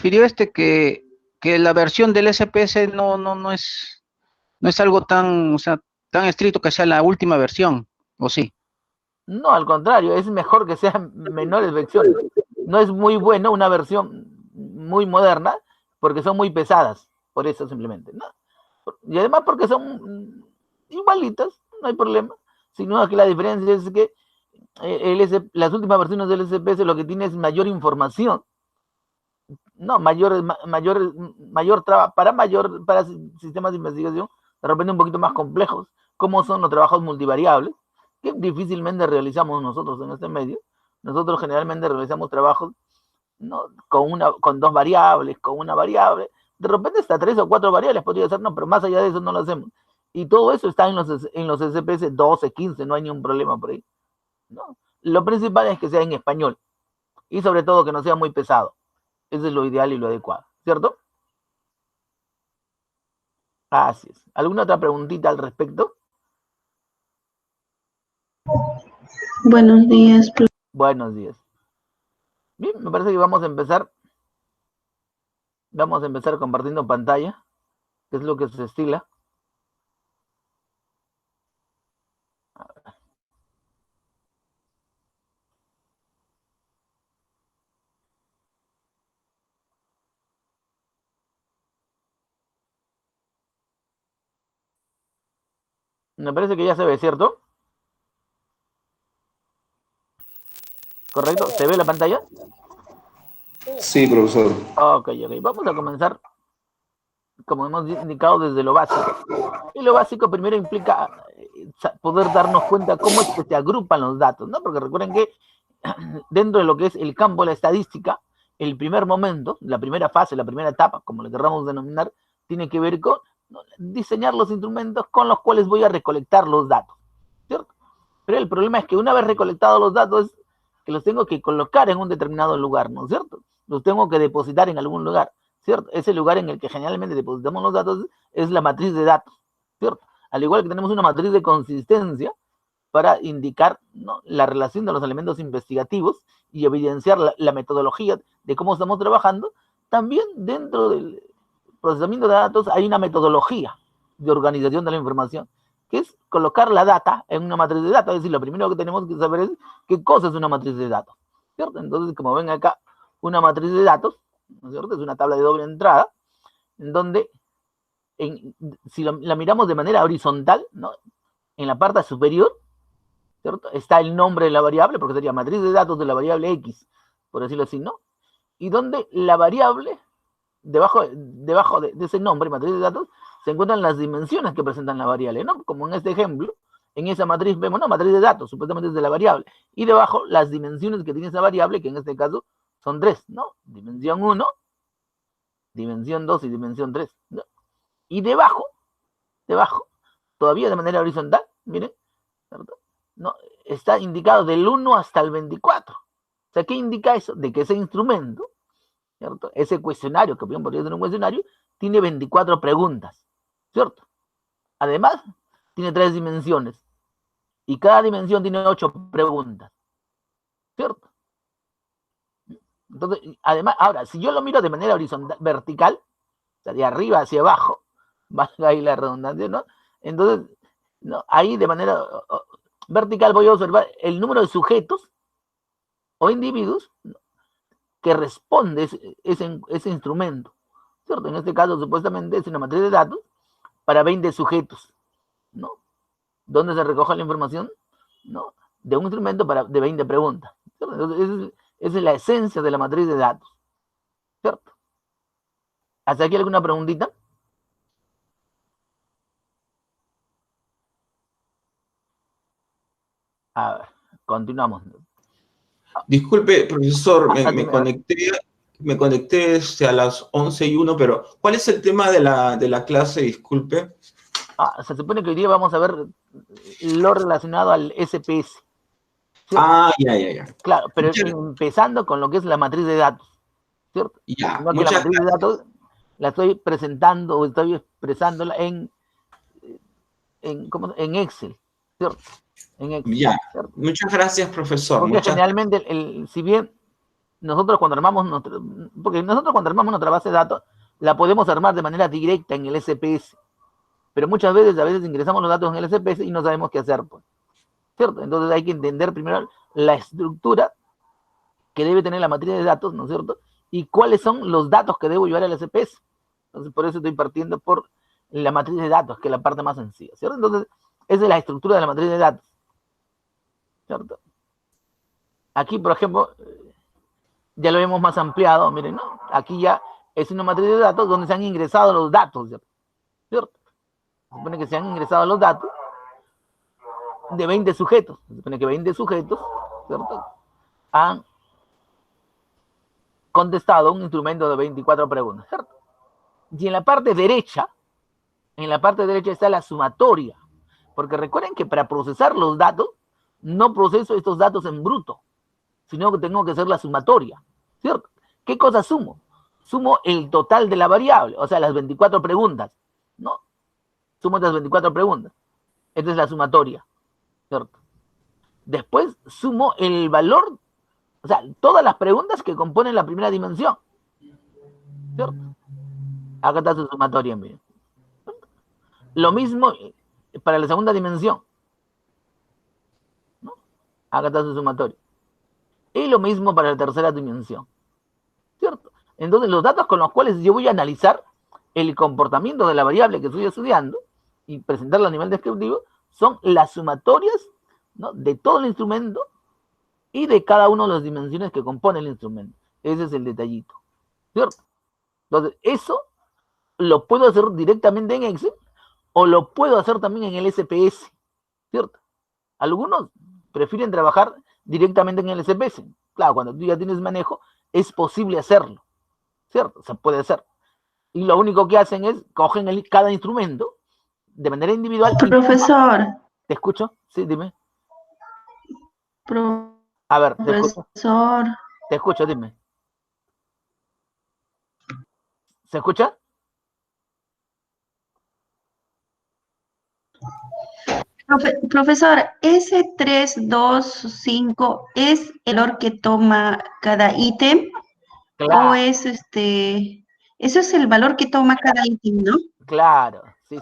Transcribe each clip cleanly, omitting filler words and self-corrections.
refirió que la versión del SPS no es algo tan, o sea, tan estricto que sea la última versión, ¿o sí? No, al contrario, es mejor que sean menores versiones. No es muy bueno una versión muy moderna porque son muy pesadas, por eso simplemente, ¿no? Y además porque son igualitas, no hay problema, sino que la diferencia es que las últimas versiones del SPS lo que tiene es mayor información, no, para sistemas de investigación, de repente un poquito más complejos, como son los trabajos multivariables, que difícilmente realizamos nosotros en este medio. Nosotros generalmente realizamos trabajos, ¿no?, con dos variables, con una variable, de repente hasta 3 o 4 variables podría ser, no, pero más allá de eso no lo hacemos. Y todo eso está en los SPS 12, 15, no hay ningún problema por ahí, ¿no? Lo principal es que sea en español y sobre todo que no sea muy pesado. Eso es lo ideal y lo adecuado, ¿cierto? Así es. ¿Alguna otra preguntita al respecto? Buenos días. Buenos días. Bien, me parece que vamos a empezar. Vamos a empezar compartiendo pantalla, que es lo que se estila. Me parece que ya se ve, ¿cierto? ¿Correcto? ¿Se ve la pantalla? Sí, profesor. Ok. Vamos a comenzar, como hemos indicado, desde lo básico. Y lo básico primero implica poder darnos cuenta cómo es que se agrupan los datos, ¿no? Porque recuerden que dentro de lo que es el campo de la estadística, el primer momento, la primera fase, la primera etapa, como le querramos denominar, tiene que ver con, ¿no?, diseñar los instrumentos con los cuales voy a recolectar los datos, ¿cierto? Pero el problema es que una vez recolectados los datos, que los tengo que colocar en un determinado lugar, ¿no es cierto? Los tengo que depositar en algún lugar, ¿cierto? Ese lugar en el que generalmente depositamos los datos es la matriz de datos, ¿cierto? Al igual que tenemos una matriz de consistencia para indicar, ¿no?, la relación de los elementos investigativos y evidenciar la metodología de cómo estamos trabajando, también dentro del procesamiento de datos hay una metodología de organización de la información, que es colocar la data en una matriz de datos. Es decir, lo primero que tenemos que saber es qué cosa es una matriz de datos, ¿cierto? Entonces, como ven acá, una matriz de datos, ¿no es cierto?, es una tabla de doble entrada, en donde, si la miramos de manera horizontal, ¿no?, en la parte superior, ¿cierto?, está el nombre de la variable, porque sería matriz de datos de la variable X, por decirlo así, ¿no? Y donde la variable, debajo de ese nombre, matriz de datos, se encuentran las dimensiones que presentan la variable, ¿no? Como en este ejemplo, en esa matriz vemos, ¿no?, matriz de datos, supuestamente es de la variable, y debajo las dimensiones que tiene esa variable, que en este caso son 3, ¿no? Dimensión 1, dimensión 2 y dimensión 3, ¿no? Y debajo, todavía de manera horizontal, miren, ¿cierto?, ¿no?, está indicado del 1 hasta el 24. O sea, ¿qué indica eso? De que ese instrumento, ¿cierto?, ese cuestionario, que bien podría ser un cuestionario, tiene 24 preguntas, ¿cierto? Además, tiene 3 dimensiones. Y cada dimensión tiene 8 preguntas, ¿cierto? Entonces, además, ahora, si yo lo miro de manera horizontal, vertical, o sea, de arriba hacia abajo, valga ahí la redundancia, ¿no? Entonces, ¿no?, ahí de manera vertical voy a observar el número de sujetos o individuos, ¿no?, que responde ese instrumento, ¿cierto? En este caso, supuestamente, es una matriz de datos para 20 sujetos, ¿no?, donde se recoge la información, ¿no?, de un instrumento de 20 preguntas, ¿cierto? Entonces, esa es la esencia de la matriz de datos, ¿cierto? ¿Hasta aquí alguna preguntita? A ver, continuamos. Disculpe, profesor, Dime. me conecté a las 11:01, pero ¿cuál es el tema de la clase? Disculpe. Se supone que hoy día vamos a ver lo relacionado al SPS, ¿cierto? Ya. Claro, pero empezando con lo que es la matriz de datos, ¿cierto? Ya, Sino que la muchas matriz de gracias. datos la estoy presentando o estoy expresándola en Excel, ¿cierto? En Excel, Ya, ¿cierto? muchas gracias, profesor. Porque Muchas generalmente, si bien nosotros cuando armamos nuestra base de datos, la podemos armar de manera directa en el SPS. Pero muchas veces, ingresamos los datos en el SPS y no sabemos qué hacer, pues, ¿cierto? Entonces hay que entender primero la estructura que debe tener la matriz de datos, ¿no es cierto? Y cuáles son los datos que debo llevar al SPS. Entonces, por eso estoy partiendo por la matriz de datos, que es la parte más sencilla, ¿cierto? Entonces, esa es la estructura de la matriz de datos, ¿cierto? Aquí, por ejemplo, ya lo hemos más ampliado, miren, ¿no? Aquí ya es una matriz de datos donde se han ingresado los datos, ¿cierto? Se supone que se han ingresado los datos de 20 sujetos. Se supone que 20 sujetos, ¿cierto?, han contestado un instrumento de 24 preguntas, ¿cierto? Y en la parte derecha está la sumatoria. Porque recuerden que para procesar los datos, no proceso estos datos en bruto, sino que tengo que hacer la sumatoria, ¿cierto? ¿Qué cosa sumo? Sumo el total de la variable, o sea, las 24 preguntas, ¿no? Sumo las 24 preguntas. Esta es la sumatoria, ¿cierto? Después sumo el valor, o sea, todas las preguntas que componen la primera dimensión, ¿cierto? Acá está su sumatoria, miren. Lo mismo para la segunda dimensión, ¿no? Acá está su sumatoria. Y lo mismo para la tercera dimensión, ¿cierto? Entonces, los datos con los cuales yo voy a analizar el comportamiento de la variable que estoy estudiando y presentarla a nivel descriptivo son las sumatorias, ¿no?, de todo el instrumento y de cada una de las dimensiones que compone el instrumento. Ese es el detallito, ¿cierto? Entonces, eso lo puedo hacer directamente en Excel o lo puedo hacer también en el SPS, ¿cierto? Algunos prefieren trabajar directamente en el SPS. Claro, cuando tú ya tienes manejo, es posible hacerlo, ¿cierto? Se puede hacer. Y lo único que hacen es cogen cada instrumento de manera individual. Profesor. ¿Te escucho? Sí, dime. A ver, te escucho. Profesor. Te escucho, dime. ¿Se escucha? Profesor, ese 325 es el valor que toma cada ítem. Claro. O es eso es el valor que toma cada ítem, ¿no? Claro, sí.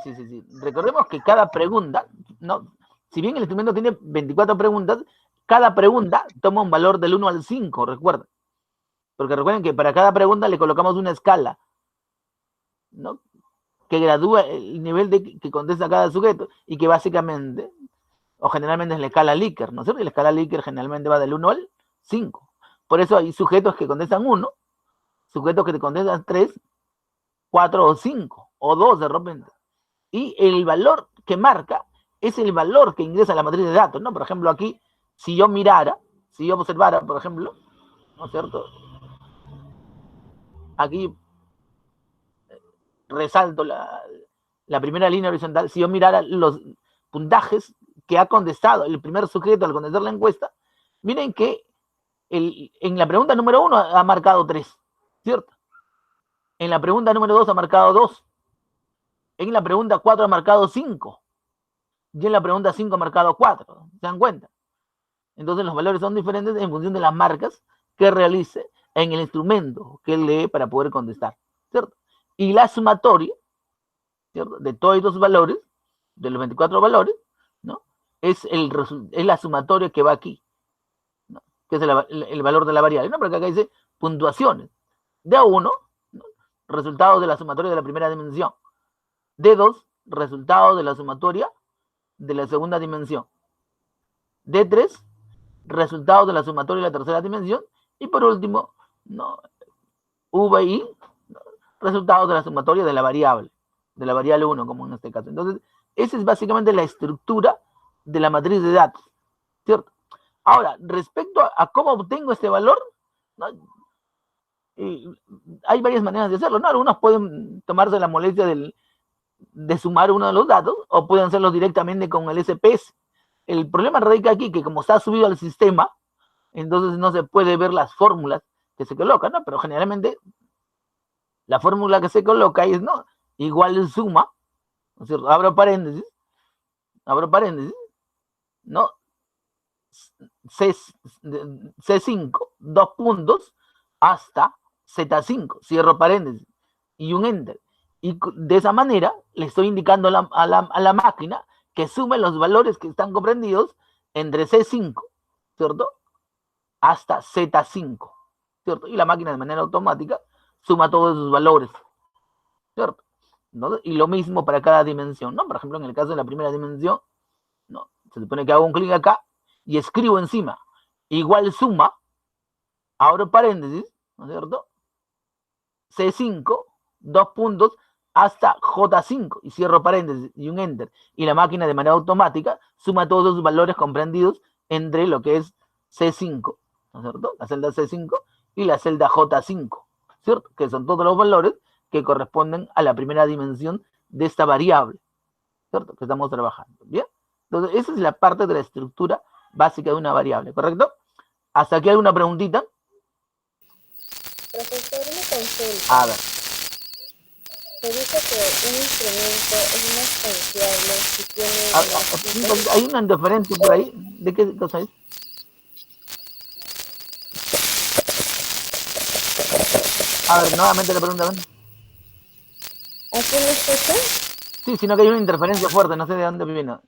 Recordemos que cada pregunta, ¿no?, si bien el instrumento tiene 24 preguntas, cada pregunta toma un valor del 1 al 5, recuerden. Porque recuerden que para cada pregunta le colocamos una escala, ¿no?, que gradúa el nivel que contesta cada sujeto y que básicamente, o generalmente es la escala Likert, ¿no es cierto? Y la escala Likert generalmente va del 1 al 5. Por eso hay sujetos que contestan 1, sujetos que te contestan 3, 4 o 5, o 2 de repente. Y el valor que marca es el valor que ingresa a la matriz de datos, ¿no? Por ejemplo, aquí, si yo observara, por ejemplo, ¿no es cierto? Aquí resalto la primera línea horizontal. Si yo mirara los puntajes que ha contestado el primer sujeto al contestar la encuesta, miren que en la pregunta número 1 ha marcado 3, ¿cierto? En la pregunta número 2 ha marcado 2. En la pregunta 4 ha marcado 5. Y en la pregunta 5 ha marcado 4. ¿Se dan cuenta? Entonces los valores son diferentes en función de las marcas que realice en el instrumento que lee para poder contestar, ¿cierto? Y la sumatoria, ¿cierto?, de todos estos valores, de los 24 valores, ¿no?, es la sumatoria que va aquí, ¿no?, que es el valor de la variable, ¿no? Porque acá dice puntuaciones. D1, ¿no?, resultados de la sumatoria de la primera dimensión. D2, resultados de la sumatoria de la segunda dimensión. D3, resultados de la sumatoria de la tercera dimensión. Y por último, ¿no?, VI, ¿no?, resultados de la sumatoria de la variable 1, como en este caso. Entonces, esa es básicamente la estructura de la matriz de datos, ¿cierto? Ahora, respecto a cómo obtengo este valor, ¿no?, hay varias maneras de hacerlo, ¿no? Algunos pueden tomarse la molestia de sumar uno de los datos, o pueden hacerlo directamente con el SPS. El problema radica aquí que como está subido al sistema, entonces no se puede ver las fórmulas que se colocan, ¿no? Pero generalmente la fórmula que se coloca es, ¿no?, igual suma, ¿no es cierto?, abro paréntesis, ¿no?, C5, 2 puntos, hasta Z5, cierro paréntesis, y un enter. Y de esa manera le estoy indicando a la máquina que sume los valores que están comprendidos entre C5, ¿cierto? Hasta Z5, ¿cierto? Y la máquina de manera automática suma todos esos valores, ¿cierto? ¿No? Y lo mismo para cada dimensión, ¿no? Por ejemplo, en el caso de la primera dimensión, ¿no? Se supone que hago un clic acá y escribo encima, igual suma, abro paréntesis, ¿no es cierto? C5, dos puntos, hasta J5, y cierro paréntesis y un enter. Y la máquina de manera automática suma todos los valores comprendidos entre lo que es C5, ¿no es cierto? La celda C5 y la celda J5, ¿cierto? Que son todos los valores que corresponden a la primera dimensión de esta variable, ¿cierto? Que estamos trabajando, ¿bien? Entonces, esa es la parte de la estructura básica de una variable, ¿correcto? ¿Hasta aquí alguna preguntita? Profesor, una consulta. A ver. Se dice que un instrumento es más confiable si tiene... Hay una interferencia por ahí. ¿De qué cosa es? A ver, nuevamente la pregunta. ¿Aquí me escucha? Sí, sino que hay una interferencia fuerte, no sé de dónde vino.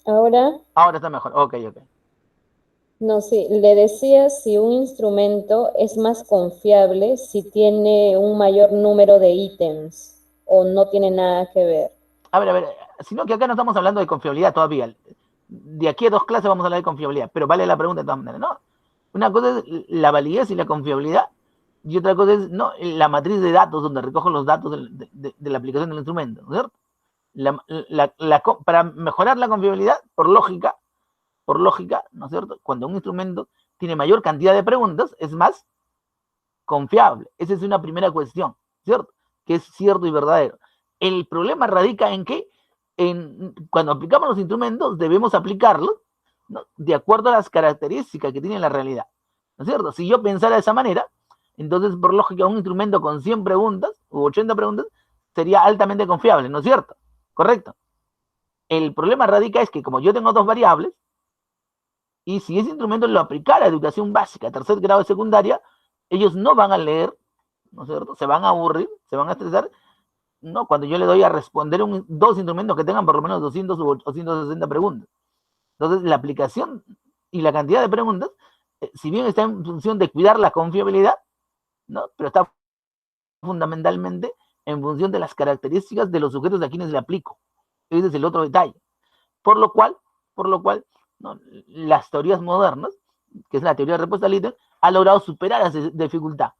¿Ahora? Ahora está mejor, ok. No, sí, le decía si un instrumento es más confiable si tiene un mayor número de ítems o no tiene nada que ver. A ver, sino que acá no estamos hablando de confiabilidad todavía. De aquí a 2 clases vamos a hablar de confiabilidad, pero vale la pregunta de todas maneras, ¿no? Una cosa es la validez y la confiabilidad, y otra cosa es la matriz de datos donde recojo los datos de la aplicación del instrumento, ¿no es cierto? Para mejorar la confiabilidad, por lógica, ¿no es cierto? Cuando un instrumento tiene mayor cantidad de preguntas, es más confiable. Esa es una primera cuestión, ¿cierto? Que es cierto y verdadero. El problema radica en que cuando aplicamos los instrumentos debemos aplicarlos, ¿no?, de acuerdo a las características que tiene la realidad, ¿no es cierto? Si yo pensara de esa manera, entonces por lógica un instrumento con 100 preguntas u 80 preguntas sería altamente confiable, ¿no es cierto? ¿Correcto? El problema radica es que como yo tengo 2 variables, y si ese instrumento lo aplicara a educación básica, tercer grado de secundaria, ellos no van a leer, ¿no es cierto? Se van a aburrir, se van a estresar, ¿no? Cuando yo le doy a responder 2 instrumentos que tengan por lo menos 200 o 160 preguntas. Entonces, la aplicación y la cantidad de preguntas, si bien está en función de cuidar la confiabilidad, ¿no?, pero está fundamentalmente en función de las características de los sujetos a quienes le aplico. Ese es el otro detalle. Por lo cual, ¿no?, las teorías modernas, que es la teoría de respuesta al ítem, ha logrado superar esa dificultad.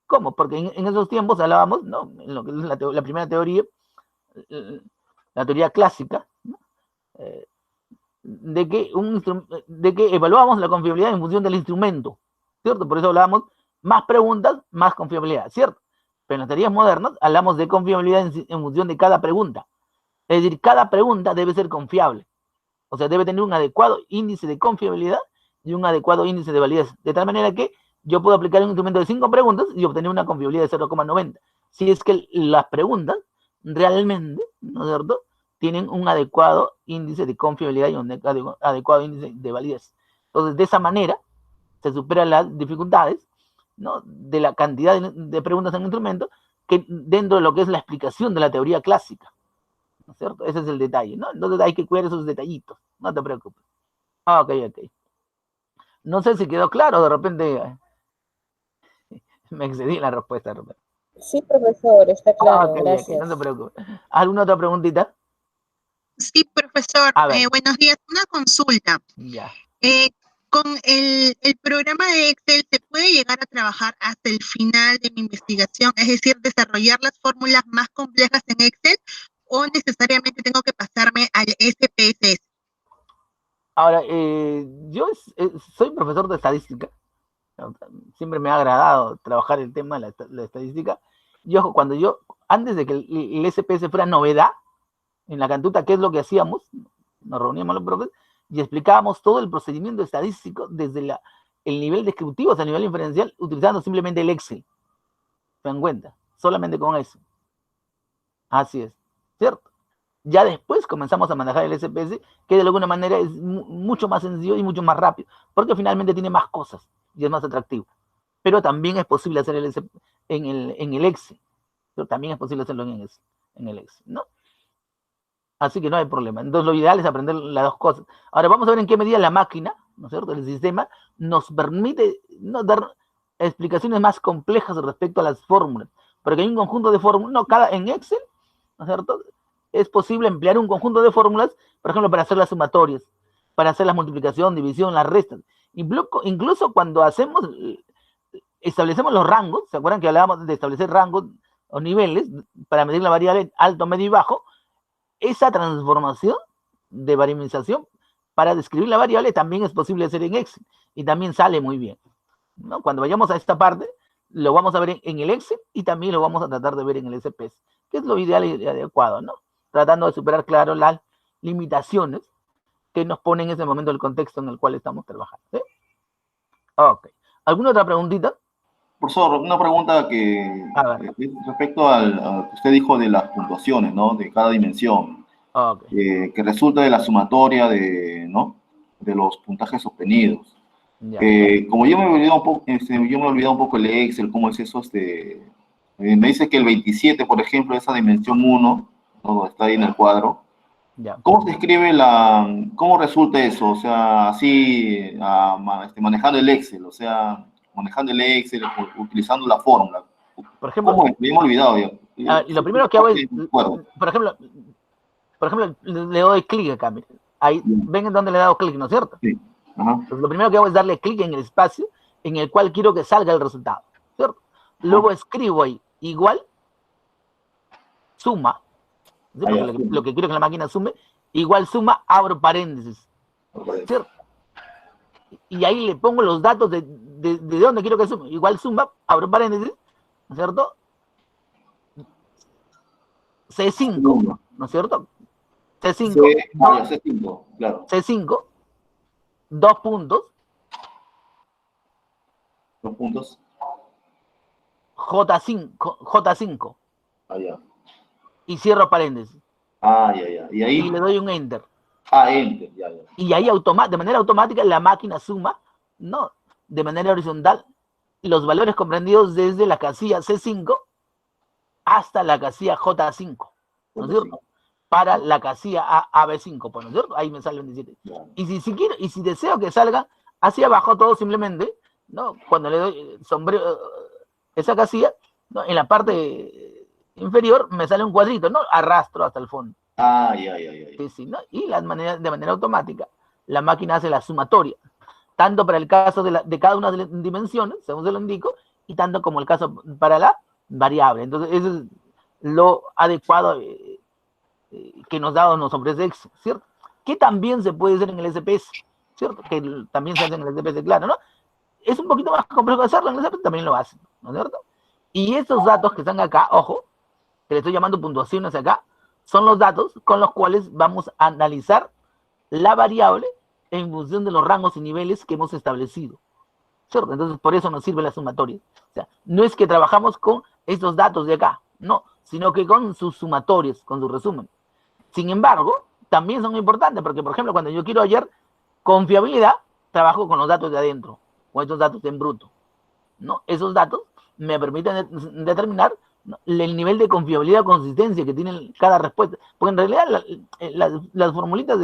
¿Cómo? Porque en esos tiempos hablábamos, ¿no?, en lo que es la primera teoría, la teoría clásica, ¿no?, de que evaluábamos la confiabilidad en función del instrumento, ¿cierto? Por eso hablábamos más preguntas, más confiabilidad, ¿cierto? Pero en las teorías modernas hablamos de confiabilidad en función de cada pregunta. Es decir, cada pregunta debe ser confiable. O sea, debe tener un adecuado índice de confiabilidad y un adecuado índice de validez. De tal manera que yo puedo aplicar un instrumento de 5 preguntas y obtener una confiabilidad de 0,90. Si es que las preguntas realmente, ¿no es cierto?, tienen un adecuado índice de confiabilidad y un adecuado índice de validez. Entonces, de esa manera, se superan las dificultades, ¿no?, de la cantidad de preguntas en un instrumento, que dentro de lo que es la explicación de la teoría clásica, ¿no es cierto? Ese es el detalle, ¿no? Entonces hay que cuidar esos detallitos, no te preocupes. Ok. No sé si quedó claro, de repente me excedí en la respuesta. De repente. Sí, profesor, está claro, gracias. No te preocupes. ¿Alguna otra preguntita? Sí, profesor. Buenos días. Una consulta. Ya. Con el programa de Excel, ¿se puede llegar a trabajar hasta el final de mi investigación? Es decir, desarrollar las fórmulas más complejas en Excel, ¿o necesariamente tengo que pasarme al SPSS? Ahora, yo soy profesor de estadística. Siempre me ha agradado trabajar el tema de la estadística. Y ojo, antes de que el SPS fuera novedad, en la cantuta, ¿qué es lo que hacíamos? Nos reuníamos los profes y explicábamos todo el procedimiento estadístico desde el nivel descriptivo hasta el nivel inferencial, utilizando simplemente el Excel. ¿Se dan cuenta? Solamente con eso. Así es, ¿cierto? Ya después comenzamos a manejar el SPS, que de alguna manera es mucho más sencillo y mucho más rápido, porque finalmente tiene más cosas y es más atractivo. pero también es posible hacer en el Excel. Pero también es posible hacerlo en el Excel, ¿no? Así que no hay problema. Entonces lo ideal es aprender las dos cosas. Ahora vamos a ver en qué medida la máquina, ¿no es cierto?, el sistema nos permite no dar explicaciones más complejas respecto a las fórmulas, porque hay un conjunto de fórmulas, no, en Excel, ¿no es cierto?, es posible emplear un conjunto de fórmulas, por ejemplo, para hacer las sumatorias, para hacer la multiplicación, división, las restas. Incluso cuando establecemos los rangos, ¿se acuerdan que hablábamos de establecer rangos o niveles para medir la variable alto, medio y bajo? Esa transformación de variabilización para describir la variable también es posible hacer en Excel y también sale muy bien, ¿no? Cuando vayamos a esta parte, lo vamos a ver en el Excel y también lo vamos a tratar de ver en el SPS, que es lo ideal y adecuado, ¿no? Tratando de superar, claro, las limitaciones que nos pone en ese momento el contexto en el cual estamos trabajando, ¿sí? Ok. ¿Alguna otra preguntita? Profesor, una pregunta respecto al que usted dijo de las puntuaciones, ¿no? De cada dimensión, Okay. Que resulta de la sumatoria ¿no? De los puntajes obtenidos. Como yo me he olvidado un poco el Excel, cómo es eso, me dice que el 27, por ejemplo, esa dimensión 1, ¿no? Está ahí en el cuadro. ¿Cómo se escribe cómo resulta eso? O sea, así, manejando el Excel, o sea, manejando el Excel, utilizando la fórmula. Por ejemplo, ¿cómo es? Me he olvidado ya. Lo primero que hago es, por ejemplo, le doy clic acá, ahí, ven en donde le he dado clic, ¿no es cierto? Sí. Ajá. Entonces, lo primero que hago es darle clic en el espacio en el cual quiero que salga el resultado, ¿cierto? Luego escribo ahí, igual, suma, ¿sí? Porque lo que quiero que la máquina sume, igual suma, abro paréntesis, ¿cierto? Y ahí le pongo los datos de dónde quiero que sume, igual suma, abro paréntesis, ¿no es cierto? C5, ¿no es cierto? C5, C5, claro. C5, 2 puntos. 2 puntos. J5. Ya. Y cierro paréntesis. Ya. Y ahí. Y le doy un enter. Enter, ya. Y ahí de manera automática la máquina suma, ¿no? De manera horizontal, los valores comprendidos desde la casilla C5 hasta la casilla J5, ¿no es cierto? Para la casilla AB5, ¿no es cierto? Ahí me sale un 17. Y si deseo que salga hacia abajo todo simplemente, ¿no? Cuando le doy sombrero, esa casilla, ¿no? En la parte inferior me sale un cuadrito, ¿no? Arrastro hasta el fondo. Ya. Sí, ¿no? Y de manera automática, la máquina hace la sumatoria, tanto para el caso de cada una de las dimensiones, según se lo indico, y tanto como el caso para la variable. Entonces, eso es lo adecuado que nos ofrece Excel, ¿cierto? Que también se puede hacer en el SPS, ¿cierto? Que también se hace en el SPS, claro, ¿no? Es un poquito más complejo hacerlo en el SPS, también lo hacen, ¿no es cierto? Y estos datos que están acá, ojo, que le estoy llamando puntuaciones acá, son los datos con los cuales vamos a analizar la variable en función de los rangos y niveles que hemos establecido, ¿cierto? Entonces, por eso nos sirve la sumatoria. O sea, no es que trabajamos con estos datos de acá, no, sino que con sus sumatorias, con su resumen. Sin embargo, también son importantes, porque, por ejemplo, cuando yo quiero hallar confiabilidad, trabajo con los datos de adentro, con estos datos en bruto, ¿no? Esos datos me permiten determinar, ¿no?, el nivel de confiabilidad o consistencia que tiene cada respuesta. Porque en realidad las formulitas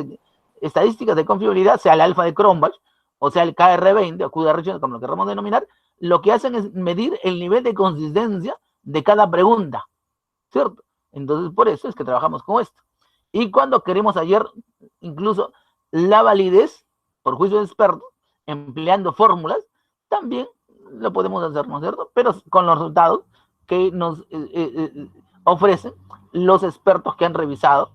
estadísticas de confiabilidad, sea el alfa de Cronbach, o sea el KR20 o QRH, como lo queramos denominar, lo que hacen es medir el nivel de consistencia de cada pregunta, ¿cierto? Entonces, por eso es que trabajamos con esto. Y cuando queremos hallar incluso la validez, por juicio de expertos, empleando fórmulas, también lo podemos hacer, ¿no es cierto? Pero con los resultados que nos ofrecen los expertos que han revisado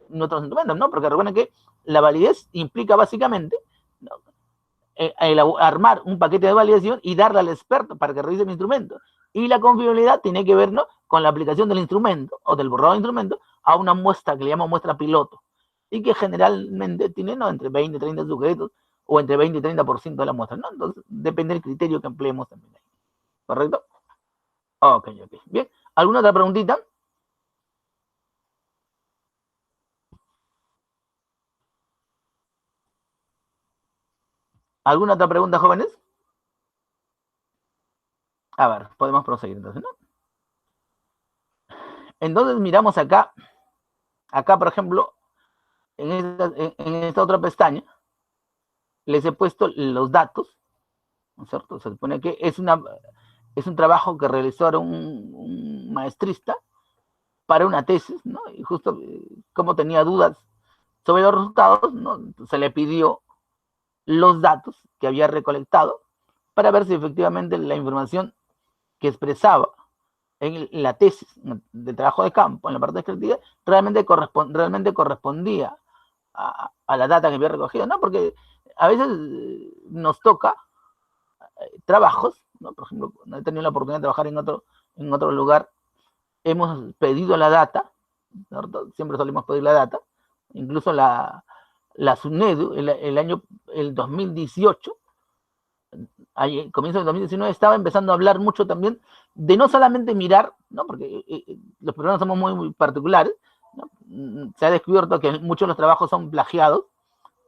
nuestros instrumentos, ¿no? Porque recuerden que la validez implica básicamente, ¿no?, armar un paquete de validación y darle al experto para que revise mi instrumento. Y la confiabilidad tiene que ver, ¿no?, con la aplicación del instrumento o del borrado de instrumento a una muestra que le llamamos muestra piloto y que generalmente tiene, ¿no?, entre 20 y 30 sujetos o entre 20 y 30% de la muestra, ¿no? Entonces, depende del criterio que empleemos también. ¿Correcto? Ok. Bien. ¿Alguna otra preguntita? ¿Alguna otra pregunta, jóvenes? A ver, podemos proseguir entonces, ¿no? Entonces miramos acá, por ejemplo, en esta otra pestaña, les he puesto los datos, ¿no es cierto? Se supone que es un trabajo que realizó un maestrista para una tesis, ¿no? Y justo como tenía dudas sobre los resultados, ¿no? Se le pidió los datos que había recolectado para ver si efectivamente la información que expresaba en la tesis de trabajo de campo, en la parte descriptiva, realmente correspondía a la data que había recogido, ¿no? Porque a veces nos toca trabajos, ¿no? Por ejemplo, no he tenido la oportunidad de trabajar en otro lugar, hemos pedido la data, ¿cierto? Siempre solemos pedir la data, incluso la SUNEDU, el 2018, comienzo del 2019, estaba empezando a hablar mucho también de no solamente mirar, ¿no? Porque los peruanos somos muy particulares, ¿no? Se ha descubierto que muchos de los trabajos son plagiados,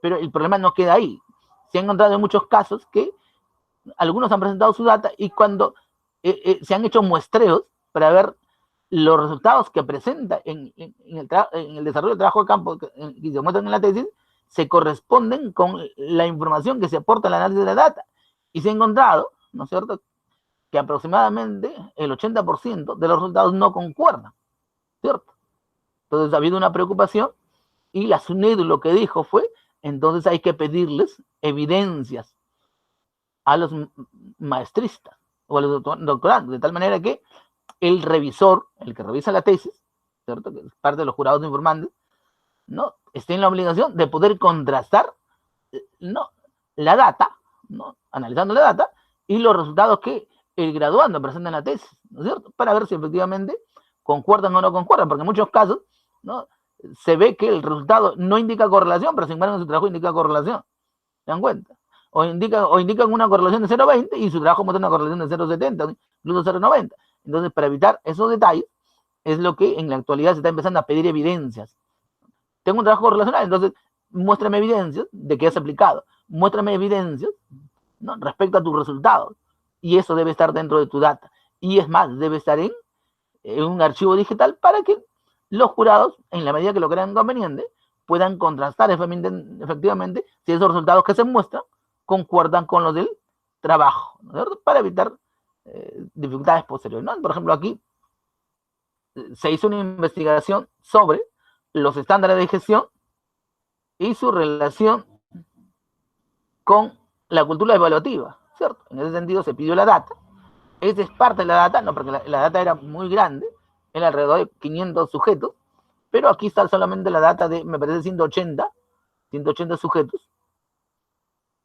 pero el problema no queda ahí. Se ha encontrado en muchos casos que algunos han presentado su data y cuando se han hecho muestreos para ver los resultados que presenta en el desarrollo del trabajo de campo que se muestran en la tesis, se corresponden con la información que se aporta en el análisis de la data. Y se ha encontrado, ¿no es cierto?, que aproximadamente el 80% de los resultados no concuerdan, ¿cierto? Entonces ha habido una preocupación y la SUNEDU lo que dijo fue, entonces hay que pedirles evidencias a los maestristas o a los doctorandos, de tal manera que el revisor, el que revisa la tesis, ¿cierto?, que es parte de los jurados informantes, ¿no?, esté en la obligación de poder contrastar, ¿no?, la data, ¿no?, analizando la data y los resultados que el graduando presenta en la tesis, ¿no es cierto?, para ver si efectivamente concuerdan o no concuerdan, porque en muchos casos, ¿no?, se ve que el resultado no indica correlación, pero sin embargo en su trabajo indica correlación. ¿Se dan cuenta? O indican una correlación de 0,20 y su trabajo muestra una correlación de 0,70, incluso 0,90. Entonces, para evitar esos detalles, es lo que en la actualidad se está empezando a pedir evidencias. Tengo un trabajo correlacional, entonces muéstrame evidencias de que has aplicado. Muéstrame evidencias, ¿no?, respecto a tus resultados. Y eso debe estar dentro de tu data. Y es más, debe estar en un archivo digital para que los jurados, en la medida que lo crean conveniente, puedan contrastar efectivamente si esos resultados que se muestran concuerdan con los del trabajo, ¿no es cierto?, para evitar dificultades posteriores, ¿no? Por ejemplo, aquí se hizo una investigación sobre los estándares de gestión y su relación con la cultura evaluativa, ¿cierto? En ese sentido se pidió la data. Esa es parte de la data, no, porque la data era muy grande, era alrededor de 500 sujetos, pero aquí está solamente la data de, me parece, 180 sujetos,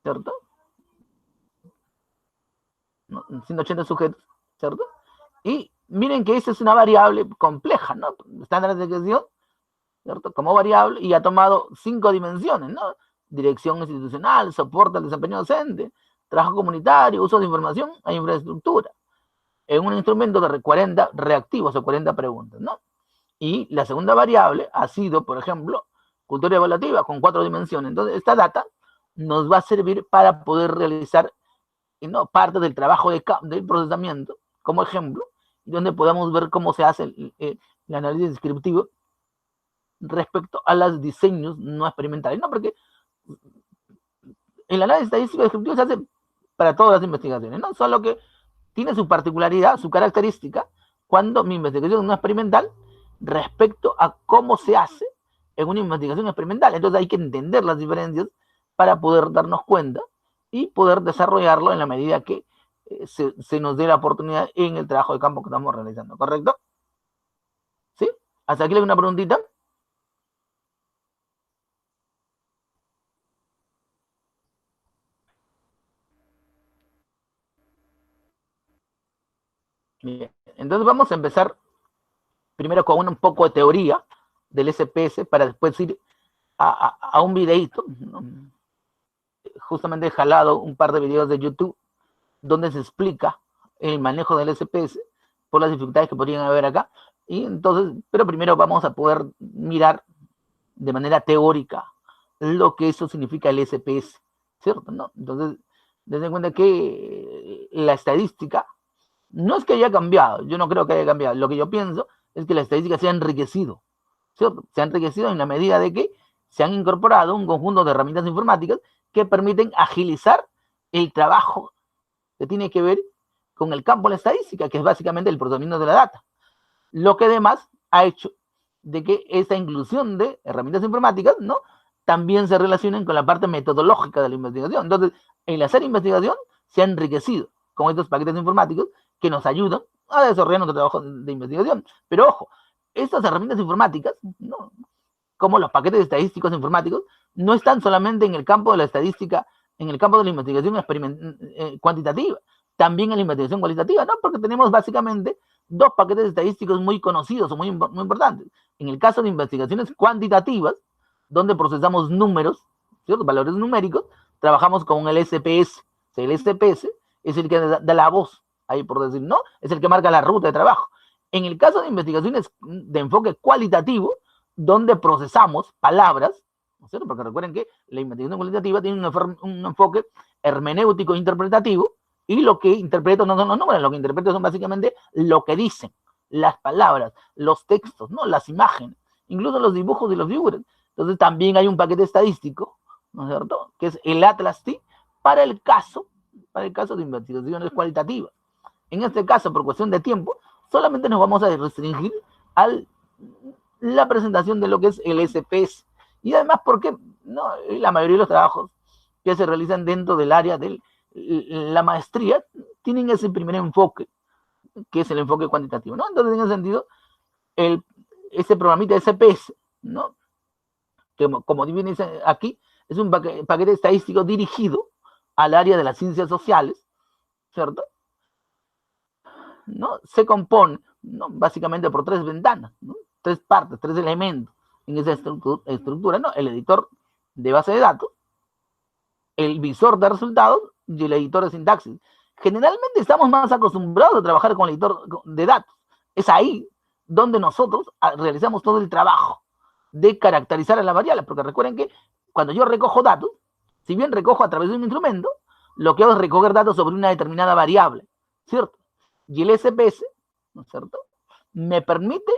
¿cierto? 180 sujetos, ¿cierto? Y miren que esa es una variable compleja, ¿no? Estándares de gestión, ¿cierto?, como variable, y ha tomado 5 dimensiones, ¿no? Dirección institucional, soporte al desempeño docente, trabajo comunitario, uso de información e infraestructura. En un instrumento de 40 reactivos o 40 preguntas, ¿no? Y la segunda variable ha sido, por ejemplo, cultura evaluativa con 4 dimensiones. Entonces, esta data nos va a servir para poder realizar, ¿no?, parte del trabajo del procesamiento, como ejemplo, donde podamos ver cómo se hace el análisis descriptivo respecto a los diseños no experimentales, ¿no? Porque el análisis estadístico descriptivo se hace para todas las investigaciones, ¿no? Solo que tiene su particularidad, su característica, cuando mi investigación no experimental respecto a cómo se hace en una investigación experimental. Entonces hay que entender las diferencias para poder darnos cuenta y poder desarrollarlo en la medida que se nos dé la oportunidad en el trabajo de campo que estamos realizando, ¿correcto? ¿Sí? ¿Hasta aquí le doy una preguntita? Bien. Entonces vamos a empezar primero con un poco de teoría del SPS para después ir a un videíto, ¿no? Justamente he jalado un par de videos de YouTube donde se explica el manejo del SPS por las dificultades que podrían haber acá. Y entonces, pero primero vamos a poder mirar de manera teórica lo que eso significa el SPS, ¿cierto? ¿No? Entonces, dense cuenta que la estadística No es que haya cambiado, yo no creo que haya cambiado. Lo que yo pienso es que la estadística se ha enriquecido, ¿cierto? Se ha enriquecido en la medida de que se han incorporado un conjunto de herramientas informáticas que permiten agilizar el trabajo que tiene que ver con el campo de la estadística, que es básicamente el procesamiento de la data. Lo que además ha hecho de que esta inclusión de herramientas informáticas, ¿no?, también se relacionen con la parte metodológica de la investigación. Entonces, el hacer investigación se ha enriquecido con estos paquetes informáticos que nos ayudan a desarrollar nuestro trabajo de investigación. Pero ojo, estas herramientas informáticas, ¿no?, como los paquetes estadísticos informáticos, no están solamente en el campo de la estadística, en el campo de la investigación cuantitativa, también en la investigación cualitativa, ¿no? Porque tenemos básicamente dos paquetes estadísticos muy conocidos o muy importantes. En el caso de investigaciones cuantitativas, donde procesamos números, ¿cierto?, valores numéricos, trabajamos con el SPS. El SPS es el que da la voz, ahí por decir, ¿no? Es el que marca la ruta de trabajo. En el caso de investigaciones de enfoque cualitativo, donde procesamos palabras, ¿no es cierto? Porque recuerden que la investigación cualitativa tiene un enfoque hermenéutico interpretativo, y lo que interpreto no son los números, lo que interpreto son básicamente lo que dicen, las palabras, los textos, ¿no?, las imágenes, incluso los dibujos y los figuras. Entonces también hay un paquete estadístico, ¿no es cierto?, que es el Atlas-T para el caso de investigaciones cualitativas. En este caso, por cuestión de tiempo, solamente nos vamos a restringir a la presentación de lo que es el SPS. Y además porque, ¿no?, la mayoría de los trabajos que se realizan dentro del área de la maestría tienen ese primer enfoque, que es el enfoque cuantitativo, ¿no? Entonces, en ese sentido, ese programita SPS, ¿no?, que como bien dice aquí, es un paquete estadístico dirigido al área de las ciencias sociales, ¿cierto?, ¿no? Se compone, ¿no?, básicamente por tres ventanas, ¿no?, tres partes, tres elementos en esa estructura, ¿no? El editor de base de datos, el visor de resultados y el editor de sintaxis. Generalmente estamos más acostumbrados a trabajar con el editor de datos. Es ahí donde nosotros realizamos todo el trabajo de caracterizar a las variables, porque recuerden que cuando yo recojo datos, si bien recojo a través de un instrumento, lo que hago es recoger datos sobre una determinada variable, ¿cierto? Y el SPS, ¿no es cierto?, me permite,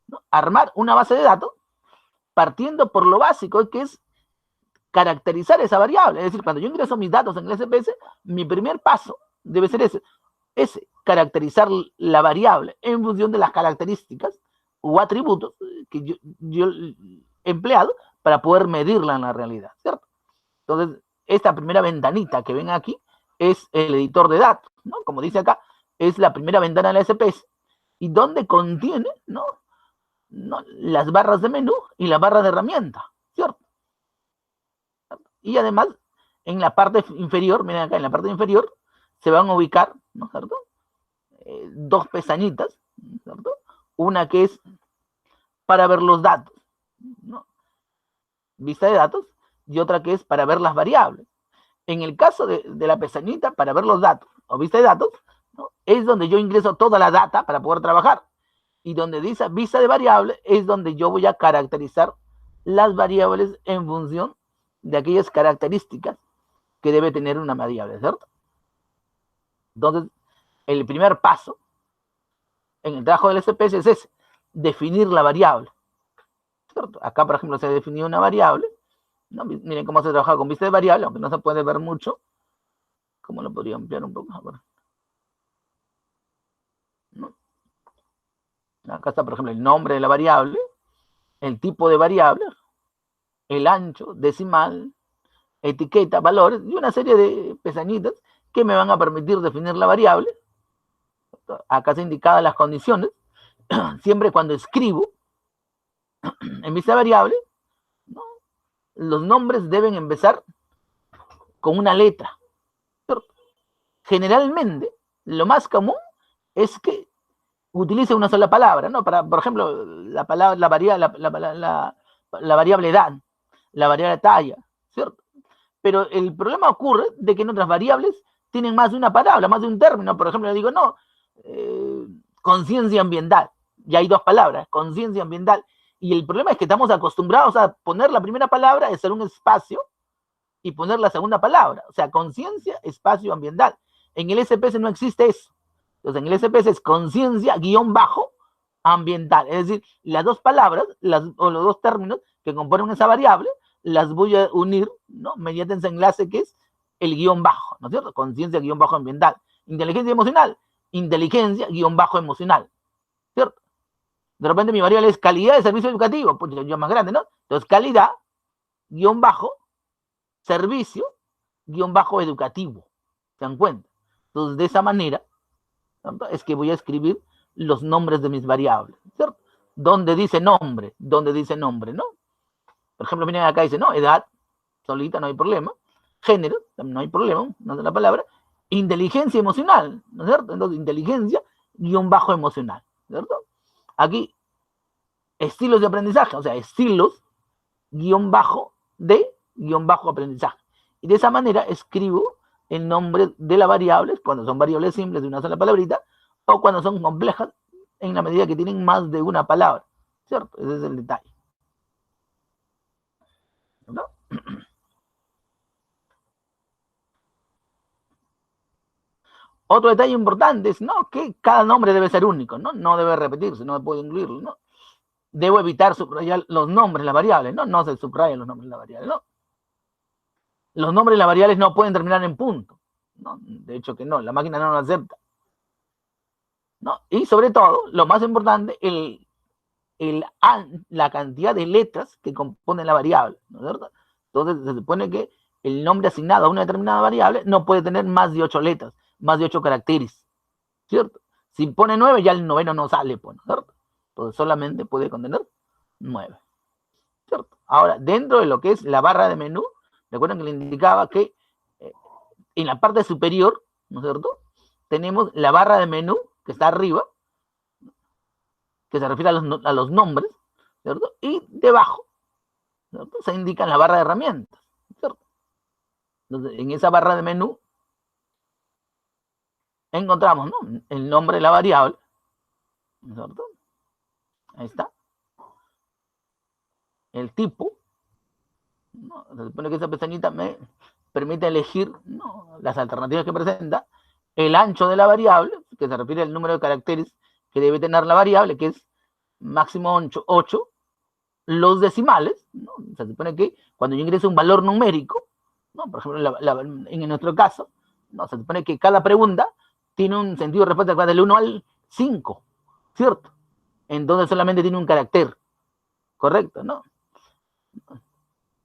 ¿no?, armar una base de datos partiendo por lo básico, que es caracterizar esa variable. Es decir, cuando yo ingreso mis datos en el SPS, mi primer paso debe ser ese, caracterizar la variable en función de las características o atributos que yo he empleado para poder medirla en la realidad, ¿cierto? Entonces, esta primera ventanita que ven aquí es el editor de datos, ¿no? Como dice acá, es la primera ventana de la SPS, y donde contiene, ¿no?, las barras de menú y la barra de herramienta, ¿cierto? Y además, en la parte inferior, miren acá, en la parte inferior, se van a ubicar, ¿no es cierto?, dos pestañitas, ¿cierto? Una que es para ver los datos, ¿no?, vista de datos, y otra que es para ver las variables. En el caso de la pestañita para ver los datos o vista de datos, ¿no?, es donde yo ingreso toda la data para poder trabajar. Y donde dice vista de variable es donde yo voy a caracterizar las variables en función de aquellas características que debe tener una variable, ¿cierto? Entonces, el primer paso en el trabajo del SPS es ese, definir la variable, ¿cierto? Acá, por ejemplo, se ha definido una variable, ¿no? Miren cómo se trabaja con vista de variable, aunque no se puede ver mucho. ¿Cómo lo podría ampliar un poco? ¿No? Acá está, por ejemplo, el nombre de la variable, el tipo de variable, el ancho, decimal, etiqueta, valores, y una serie de pestañitas que me van a permitir definir la variable. Acá se indicadas las condiciones, siempre cuando escribo en vista de variable, ¿no?, los nombres deben empezar con una letra, ¿cierto? Generalmente, lo más común es que utilice una sola palabra, ¿no? Por ejemplo, la variable edad, la variable talla, ¿cierto? Pero el problema ocurre de que en otras variables tienen más de una palabra, más de un término. Por ejemplo, le digo, no, conciencia ambiental. Ya hay dos palabras, conciencia ambiental. Y el problema es que estamos acostumbrados a poner la primera palabra, hacer un espacio, y poner la segunda palabra. O sea, conciencia, espacio ambiental. En el SPS no existe eso. Entonces, en el SPS es conciencia guión bajo ambiental. Es decir, las dos palabras o los dos términos que componen esa variable las voy a unir, ¿no? Mediante ese enlace que es el guión bajo, ¿no es cierto? Conciencia guión bajo ambiental. Inteligencia emocional, inteligencia guión bajo emocional, ¿cierto? De repente mi variable es calidad de servicio educativo, pues yo más grande, ¿no? Entonces, calidad guión bajo servicio guión bajo educativo. ¿Se dan cuenta? Entonces, de esa manera, ¿cierto? Es que voy a escribir los nombres de mis variables, ¿cierto? Donde dice nombre, ¿no? Por ejemplo, miren acá dice, ¿no? Edad, solita, no hay problema. Género, también no hay problema, no es la palabra. Inteligencia emocional, ¿no es cierto? Entonces, inteligencia guión bajo emocional, ¿cierto? Aquí, estilos de aprendizaje, o sea, estilos guión bajo de guión bajo aprendizaje. Y de esa manera escribo el nombre de las variables cuando son variables simples de una sola palabrita o cuando son complejas en la medida que tienen más de una palabra, ¿cierto? Ese es el detalle, ¿no? Otro detalle importante es, ¿no?, que cada nombre debe ser único, ¿no? No debe repetirse, no puedo incluirlo, ¿no? Debo evitar subrayar los nombres de las variables, ¿no? No se subrayan los nombres de las variables, ¿no? Los nombres de las variables no pueden terminar en punto, ¿no? De hecho que no, la máquina no lo acepta, ¿no? Y sobre todo, lo más importante, la cantidad de letras que componen la variable, ¿no es cierto? Entonces se supone que el nombre asignado a una determinada variable no puede tener más de 8 letras, más de 8 caracteres, ¿cierto? Si pone 9, ya el noveno no sale, pues, ¿no es cierto? Entonces solamente puede contener 9, ¿cierto? Ahora, dentro de lo que es la barra de menú, recuerden que le indicaba que en la parte superior, ¿no es cierto?, tenemos la barra de menú que está arriba, que se refiere a los nombres, ¿cierto? Y debajo, ¿cierto?, se indica la barra de herramientas, ¿cierto? Entonces, en esa barra de menú encontramos, ¿no?, el nombre de la variable, ¿no es cierto? Ahí está. El tipo, ¿no? Se supone que esa pestañita me permite elegir, ¿no?, las alternativas que presenta, el ancho de la variable, que se refiere al número de caracteres que debe tener la variable, que es máximo 8, los decimales, ¿no? Se supone que cuando yo ingreso un valor numérico, ¿no?, por ejemplo, en nuestro caso, ¿no?, se supone que cada pregunta tiene un sentido de respuesta que va del 1 al 5, ¿cierto? Entonces solamente tiene un carácter, ¿correcto?, ¿no?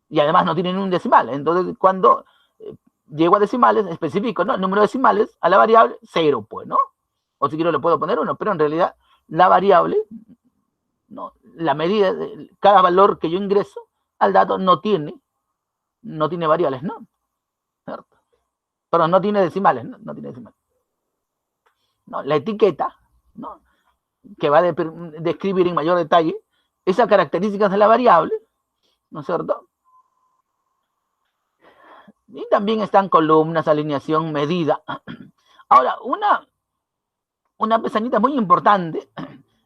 Y además no tienen un decimal. Entonces, cuando llego a decimales, específico, ¿no?, el número de decimales a la variable, 0, pues, ¿no? O si quiero le puedo poner 1, pero en realidad la variable, ¿no?, la medida de cada valor que yo ingreso al dato no tiene variables, ¿no? ¿Cierto? Pero no tiene decimales, ¿no? No tiene decimales. ¿No? La etiqueta, ¿no?, que va a describir en mayor detalle esas características de la variable, ¿no es cierto? Y también están columnas, alineación, medida. Ahora, una pestañita muy importante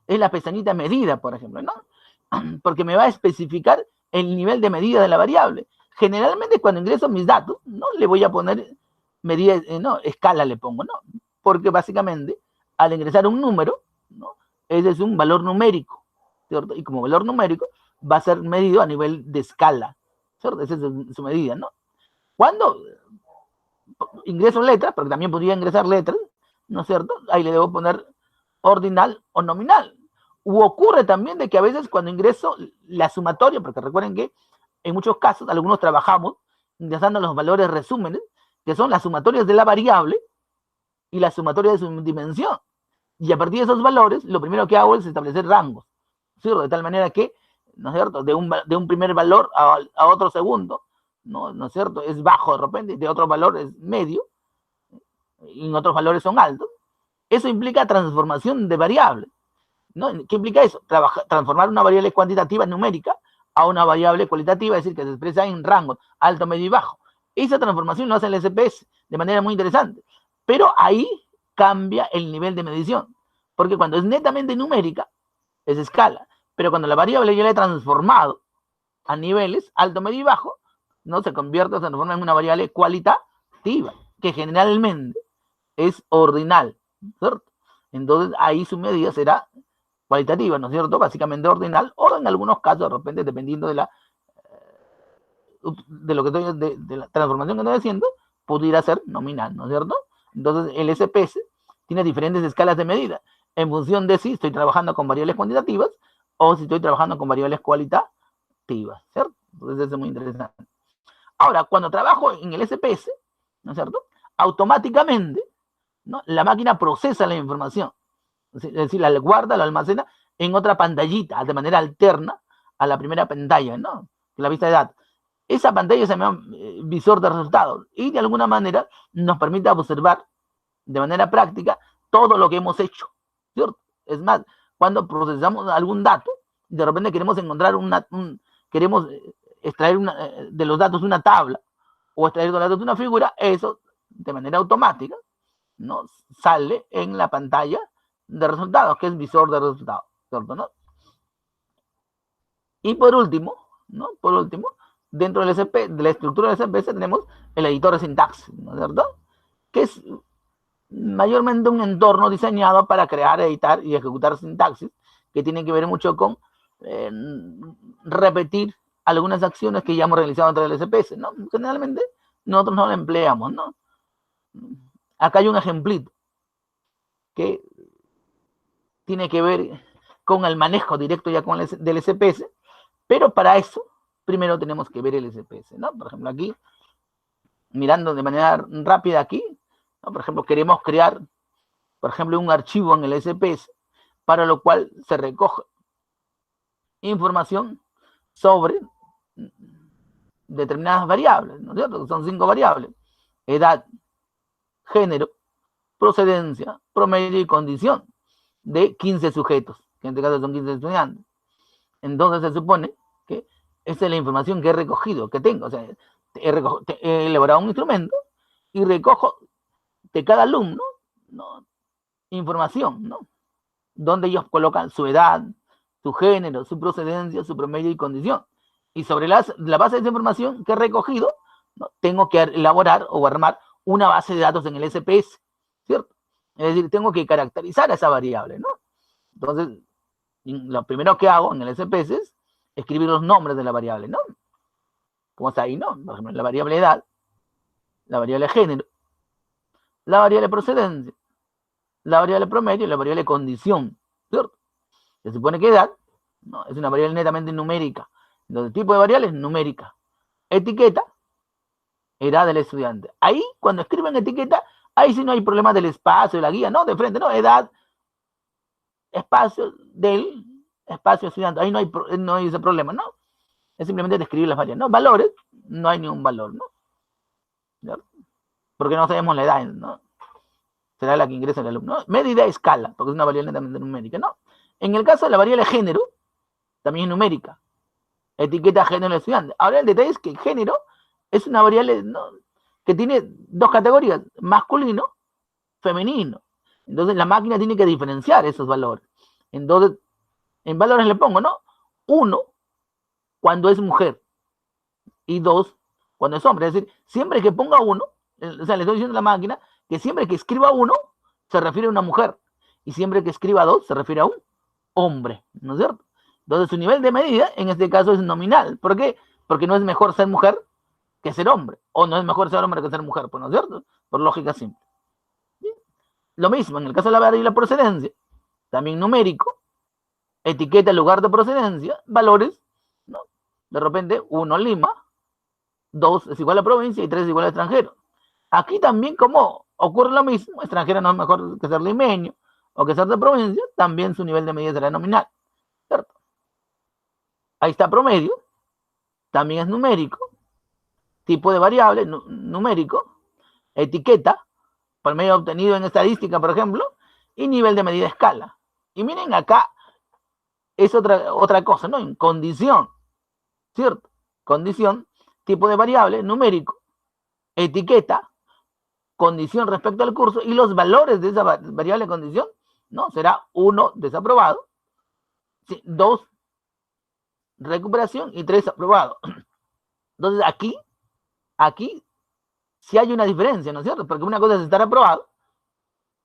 es la pestañita medida, por ejemplo, ¿no? Porque me va a especificar el nivel de medida de la variable. Generalmente cuando ingreso mis datos, no le voy a poner medida, no, escala le pongo, ¿no? Porque básicamente al ingresar un número, ¿no?, ese es un valor numérico, ¿cierto? Y como valor numérico va a ser medido a nivel de escala, ¿cierto? Esa es su medida, ¿no? Cuando ingreso letras, porque también podría ingresar letras, ¿no es cierto?, ahí le debo poner ordinal o nominal. U ocurre también de que a veces cuando ingreso la sumatoria, porque recuerden que en muchos casos algunos trabajamos ingresando los valores resúmenes, que son las sumatorias de la variable y la sumatoria de su dimensión. Y a partir de esos valores, lo primero que hago es establecer rangos, ¿cierto? De tal manera que, ¿no es cierto?, de un primer valor a otro segundo, ¿no es cierto?, es bajo de repente, de otro valor es medio, y en otros valores son altos. Eso implica transformación de variables, ¿no? ¿Qué implica eso? Transformar una variable cuantitativa numérica a una variable cualitativa, es decir, que se expresa en rangos alto, medio y bajo. Esa transformación lo hace el SPS de manera muy interesante, pero ahí cambia el nivel de medición, porque cuando es netamente numérica, es escala, pero cuando la variable yo la he transformado a niveles alto, medio y bajo, no se transforma en una variable cualitativa, que generalmente es ordinal, ¿cierto? Entonces, ahí su medida será cualitativa, ¿no es cierto? Básicamente ordinal, o en algunos casos, de repente, dependiendo de la transformación que estoy haciendo, pudiera ser nominal, ¿no es cierto? Entonces, el SPS tiene diferentes escalas de medida, en función de si estoy trabajando con variables cuantitativas o si estoy trabajando con variables cualitativas, ¿cierto? Entonces, eso es muy interesante. Ahora, cuando trabajo en el SPS, ¿no es cierto? Automáticamente, ¿no?, la máquina procesa la información, es decir, la guarda, la almacena en otra pantallita, de manera alterna a la primera pantalla, ¿no?, la vista de datos. Esa pantalla se llama visor de resultados y de alguna manera nos permite observar de manera práctica todo lo que hemos hecho, ¿cierto? Es más, cuando procesamos algún dato, de repente queremos encontrar queremos extraer de los datos una tabla o extraer de los datos una figura, eso de manera automática, ¿no?, sale en la pantalla de resultados, que es visor de resultados, ¿cierto? ¿No? Y por último, ¿no?, dentro del SP, de la estructura del SPS tenemos el editor de sintaxis, ¿no es cierto?, que es mayormente un entorno diseñado para crear, editar y ejecutar sintaxis, que tiene que ver mucho con repetir algunas acciones que ya hemos realizado dentro del SPS, ¿no? Generalmente nosotros no la empleamos, ¿no? Acá hay un ejemplito que tiene que ver con el manejo directo ya con del SPS, pero para eso primero tenemos que ver el SPS, ¿no? Por ejemplo, aquí, mirando de manera rápida aquí, ¿no?, por ejemplo, queremos crear, por ejemplo, un archivo en el SPS, para lo cual se recoge información sobre determinadas variables, ¿no es cierto? Son 5 variables: edad, género, procedencia, promedio y condición, de 15 sujetos, que en este caso son 15 estudiantes. Entonces se supone que esa es la información que he recogido, que tengo. O sea, he elaborado un instrumento y recojo de cada alumno, ¿no?, información, ¿no?, donde ellos colocan su edad, su género, su procedencia, su promedio y condición. Y sobre la base de esa información que he recogido, ¿no?, tengo que elaborar o armar una base de datos en el SPS, ¿cierto? Es decir, tengo que caracterizar a esa variable, ¿no? Entonces, lo primero que hago en el SPS es escribir los nombres de la variable, ¿no? Como está ahí, ¿no? Por ejemplo, la variable edad, la variable género, la variable procedencia, la variable promedio y la variable condición, ¿cierto? Se supone que edad, ¿no?, es una variable netamente numérica. Entonces, tipo de variable es numérica. Etiqueta, edad del estudiante. Ahí, cuando escriben etiqueta, ahí sí no hay problema del espacio, de la guía, no, de frente, no, edad, espacio del espacio estudiante. Ahí no hay ese problema, ¿no? Es simplemente describir las variables, ¿no? Valores, no hay ningún valor, ¿no? ¿Ya? Porque no sabemos la edad, ¿no? Será la que ingresa el alumno, ¿no? Medida, escala, porque es una variable netamente numérica, ¿no? En el caso de la variable género, también es numérica. Etiqueta género del estudiante. Ahora el detalle es que el género es una variable, ¿no?, que tiene 2 categorías, masculino, femenino. Entonces la máquina tiene que diferenciar esos valores. Entonces, en valores le pongo, ¿no?, 1 cuando es mujer y 2 cuando es hombre. Es decir, siempre que ponga 1, o sea, le estoy diciendo a la máquina que siempre que escriba 1 se refiere a una mujer y siempre que escriba 2 se refiere a un hombre, ¿no es cierto? Entonces su nivel de medida en este caso es nominal. ¿Por qué? Porque no es mejor ser mujer que ser hombre, o no es mejor ser hombre que ser mujer, pues, ¿no es cierto? Por lógica simple. ¿Sí? Lo mismo en el caso de la variable procedencia, también numérico, etiqueta en lugar de procedencia, valores, ¿no? De repente 1 Lima, 2 es igual a provincia y 3 es igual a extranjero. Aquí también, como ocurre lo mismo, extranjero no es mejor que ser limeño o que ser de provincia, también su nivel de medida será nominal, ¿cierto? Ahí está promedio, también es numérico, tipo de variable, numérico, etiqueta, promedio obtenido en estadística, por ejemplo, y nivel de medida escala. Y miren acá, es otra cosa, ¿no? En condición, ¿cierto? Condición, tipo de variable, numérico, etiqueta, condición respecto al curso, y los valores de esa variable condición, ¿no? Será 1 desaprobado, 2 recuperación y 3 aprobado. Entonces aquí sí hay una diferencia, ¿no es cierto? Porque una cosa es estar aprobado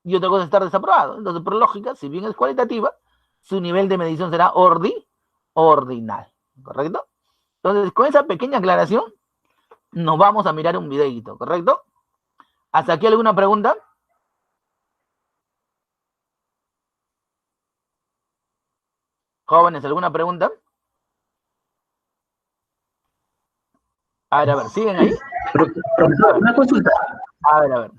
y otra cosa es estar desaprobado. Entonces, por lógica, si bien es cualitativa, su nivel de medición será ordinal, ¿correcto? Entonces, con esa pequeña aclaración, nos vamos a mirar un videito, ¿correcto? ¿Hasta aquí alguna pregunta? Jóvenes, ¿alguna pregunta? A ver, ¿siguen ahí? Profesor, una consulta. A ver.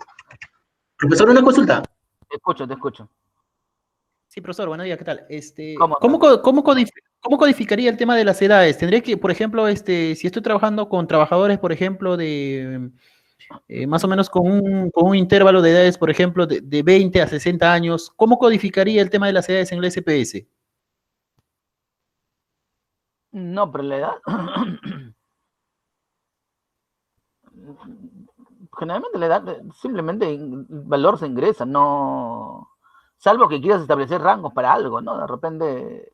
Profesor, una consulta. Te escucho. Sí, profesor, buenos días, ¿qué tal? ¿Cómo codificaría el tema de las edades? Tendría que, por ejemplo, si estoy trabajando con trabajadores, por ejemplo, de más o menos con un intervalo de edades, por ejemplo, de 20 a 60 años, ¿cómo codificaría el tema de las edades en el SPS? No, pero la edad... Generalmente la edad, simplemente el valor se ingresa, no... Salvo que quieras establecer rangos para algo, ¿no? De repente...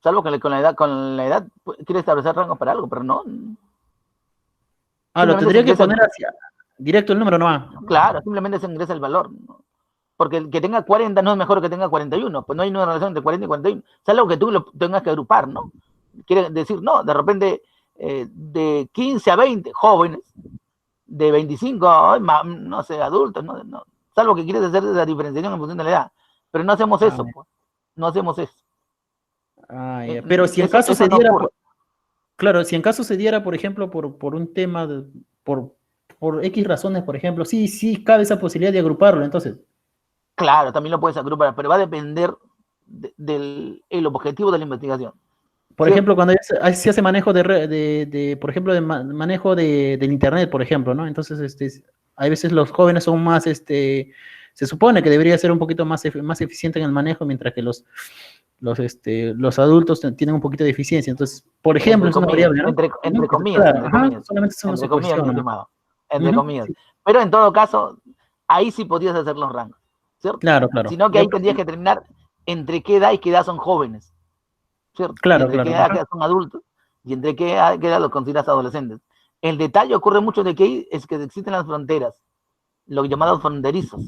Salvo que con la edad quieres establecer rangos para algo, pero no. Lo tendría que poner hacia directo el número nomás. Claro, simplemente se ingresa el valor, ¿no? Porque el que tenga 40 no es mejor que tenga 41, pues no hay una relación entre 40 y 41. Salvo que tú lo tengas que agrupar, ¿no? Quiere decir, no, de repente de 15 a 20 jóvenes, de 25, no sé, adultos, no. Salvo que quieres hacer la diferenciación en función de la edad. Pero no hacemos eso, pues. No hacemos eso. Pero si en caso se diera, claro, si en caso se diera, por ejemplo, por un tema, por X razones, por ejemplo, sí cabe esa posibilidad de agruparlo, entonces. Claro, también lo puedes agrupar, pero va a depender del objetivo de la investigación. Por ejemplo, cuando se hace manejo por ejemplo, de manejo del internet, por ejemplo, ¿no? Entonces, hay veces los jóvenes son más, se supone que debería ser un poquito más eficiente en el manejo, mientras que los adultos tienen un poquito de eficiencia. Entonces, por ejemplo, es una variable, ¿no? Entre comillas, solamente es una suposición, entre comillas. Pero en todo caso, ahí sí podrías hacer los rangos, ¿cierto? Claro. Sino que ahí tendrías que determinar entre qué edad y qué edad son jóvenes, ¿cierto? Claro. Qué edad son adultos y entre qué edad los consideras adolescentes. El detalle ocurre mucho de que es que existen las fronteras, los llamados fronterizos.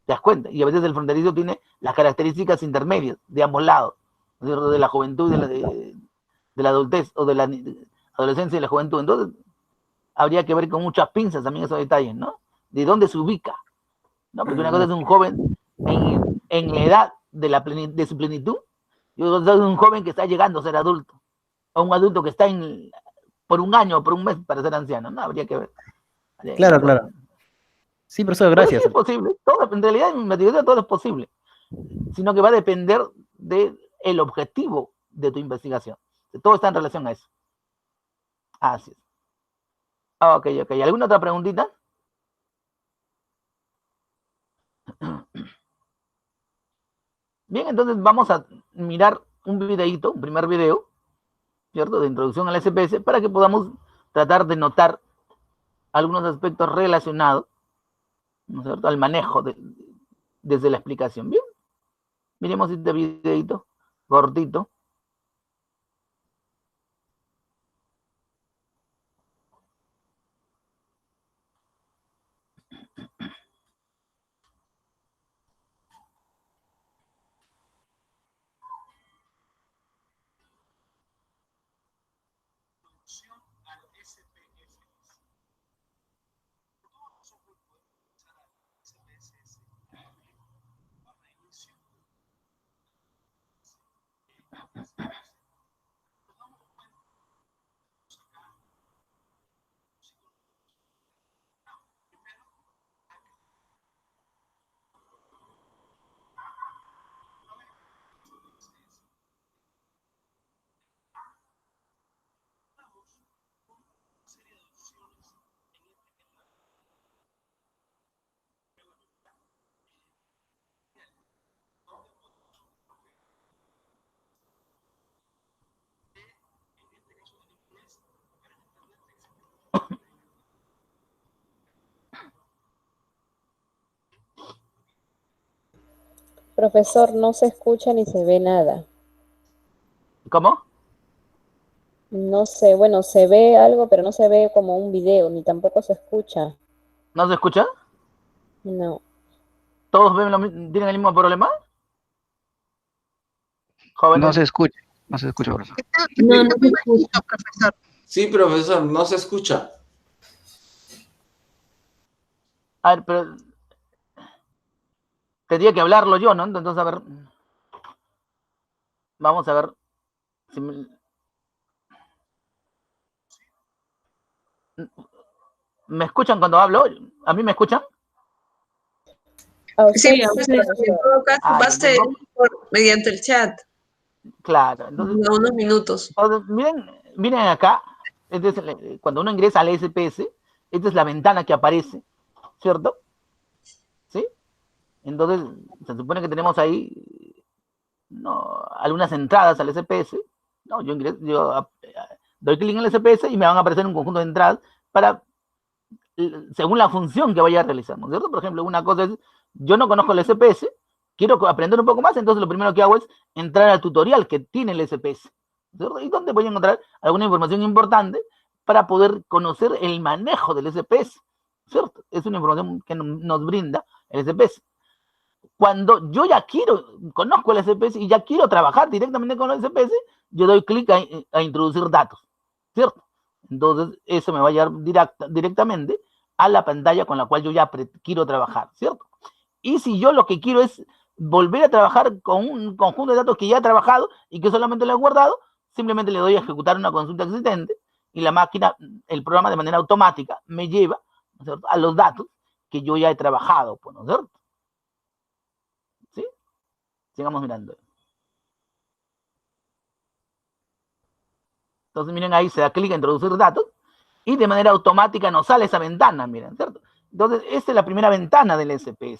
¿Te das cuenta? Y a veces el fronterizo tiene las características intermedias de ambos lados, ¿cierto? De la juventud y de la adultez, o de la adolescencia y la juventud. Entonces, habría que ver con muchas pinzas también esos detalles, ¿no? De dónde se ubica, ¿no? Porque una cosa es un joven en la edad de su plenitud, y otra cosa es un joven que está llegando a ser adulto, o un adulto que está por un año o por un mes para ser anciano, ¿no? Habría que ver. Claro. Sí, profesor, gracias. Sí es posible, en realidad en investigación todo es posible, sino que va a depender del objetivo de tu investigación. Todo está en relación a eso. Así es. Ok. ¿Alguna otra preguntita? Bien, entonces vamos a mirar un videíto, un primer video, ¿cierto? De introducción al SPS, para que podamos tratar de notar algunos aspectos relacionados, ¿no es cierto?, al manejo desde la explicación. Bien, miremos este videito cortito. Profesor, no se escucha ni se ve nada. ¿Cómo? No sé, bueno, se ve algo, pero no se ve como un video, ni tampoco se escucha. ¿No se escucha? No. ¿Todos tienen el mismo problema? Jóvenes. No se escucha, profesor. No, no se escucha. Profesor. Sí, profesor, no se escucha. A ver, pero tendría que hablarlo yo, ¿no? Entonces, a ver. Vamos a ver. Si ¿Me escuchan cuando hablo? ¿A mí me escuchan? Sí, en todo caso va a ser mediante el chat. Claro. Entonces, unos minutos. Miren acá. Cuando uno ingresa al SPS, esta es la ventana que aparece, ¿cierto? ¿Sí? Entonces, se supone que tenemos ahí algunas entradas al SPS. No, yo doy clic en el SPS y me van a aparecer un conjunto de entradas según la función que vaya a realizar, ¿no es cierto? Por ejemplo, una cosa es, yo no conozco el SPS, quiero aprender un poco más, entonces lo primero que hago es entrar al tutorial que tiene el SPS, ¿cierto? Y donde voy a encontrar alguna información importante para poder conocer el manejo del SPS, ¿cierto? Es una información que nos brinda el SPS. Cuando yo ya conozco el SPS y ya quiero trabajar directamente con el SPS, yo doy clic a introducir datos, ¿cierto? Entonces, eso me va a llevar directamente a la pantalla con la cual yo ya quiero trabajar, ¿cierto? Y si yo lo que quiero es volver a trabajar con un conjunto de datos que ya he trabajado y que solamente lo he guardado, simplemente le doy a ejecutar una consulta existente y la máquina, el programa de manera automática me lleva, ¿no es cierto?, a los datos que yo ya he trabajado, pues, ¿no es cierto? ¿Sí? Sigamos mirando. Entonces, miren, ahí se da clic a introducir datos y de manera automática nos sale esa ventana, miren, ¿cierto? Entonces, esta es la primera ventana del SPS,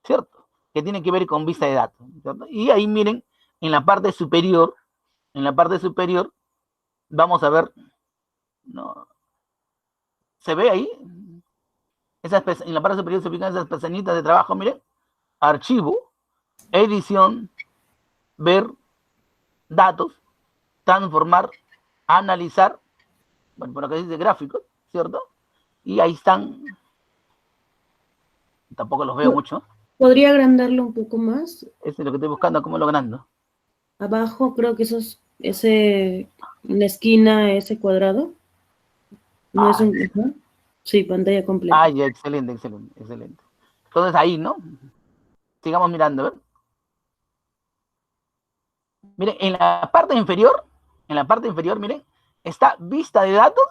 ¿cierto? Que tiene que ver con vista de datos, ¿cierto? Y ahí, miren, en la parte superior, vamos a ver, ¿no? ¿Se ve ahí? En la parte superior se ubican esas pestañitas de trabajo, miren. Archivo, edición, ver, datos, transformar, analizar, bueno, por acá dice gráficos, ¿cierto? Y ahí están, tampoco los veo mucho. ¿Podría agrandarlo un poco más? Eso es lo que estoy buscando, ¿cómo lo agrando? Abajo creo que en la esquina, ese cuadrado. ¿No es un... ¿no? Sí, pantalla completa. Ah, ya, excelente. Entonces ahí, ¿no? Sigamos mirando, a ver. Miren, en la parte inferior, miren, está vista de datos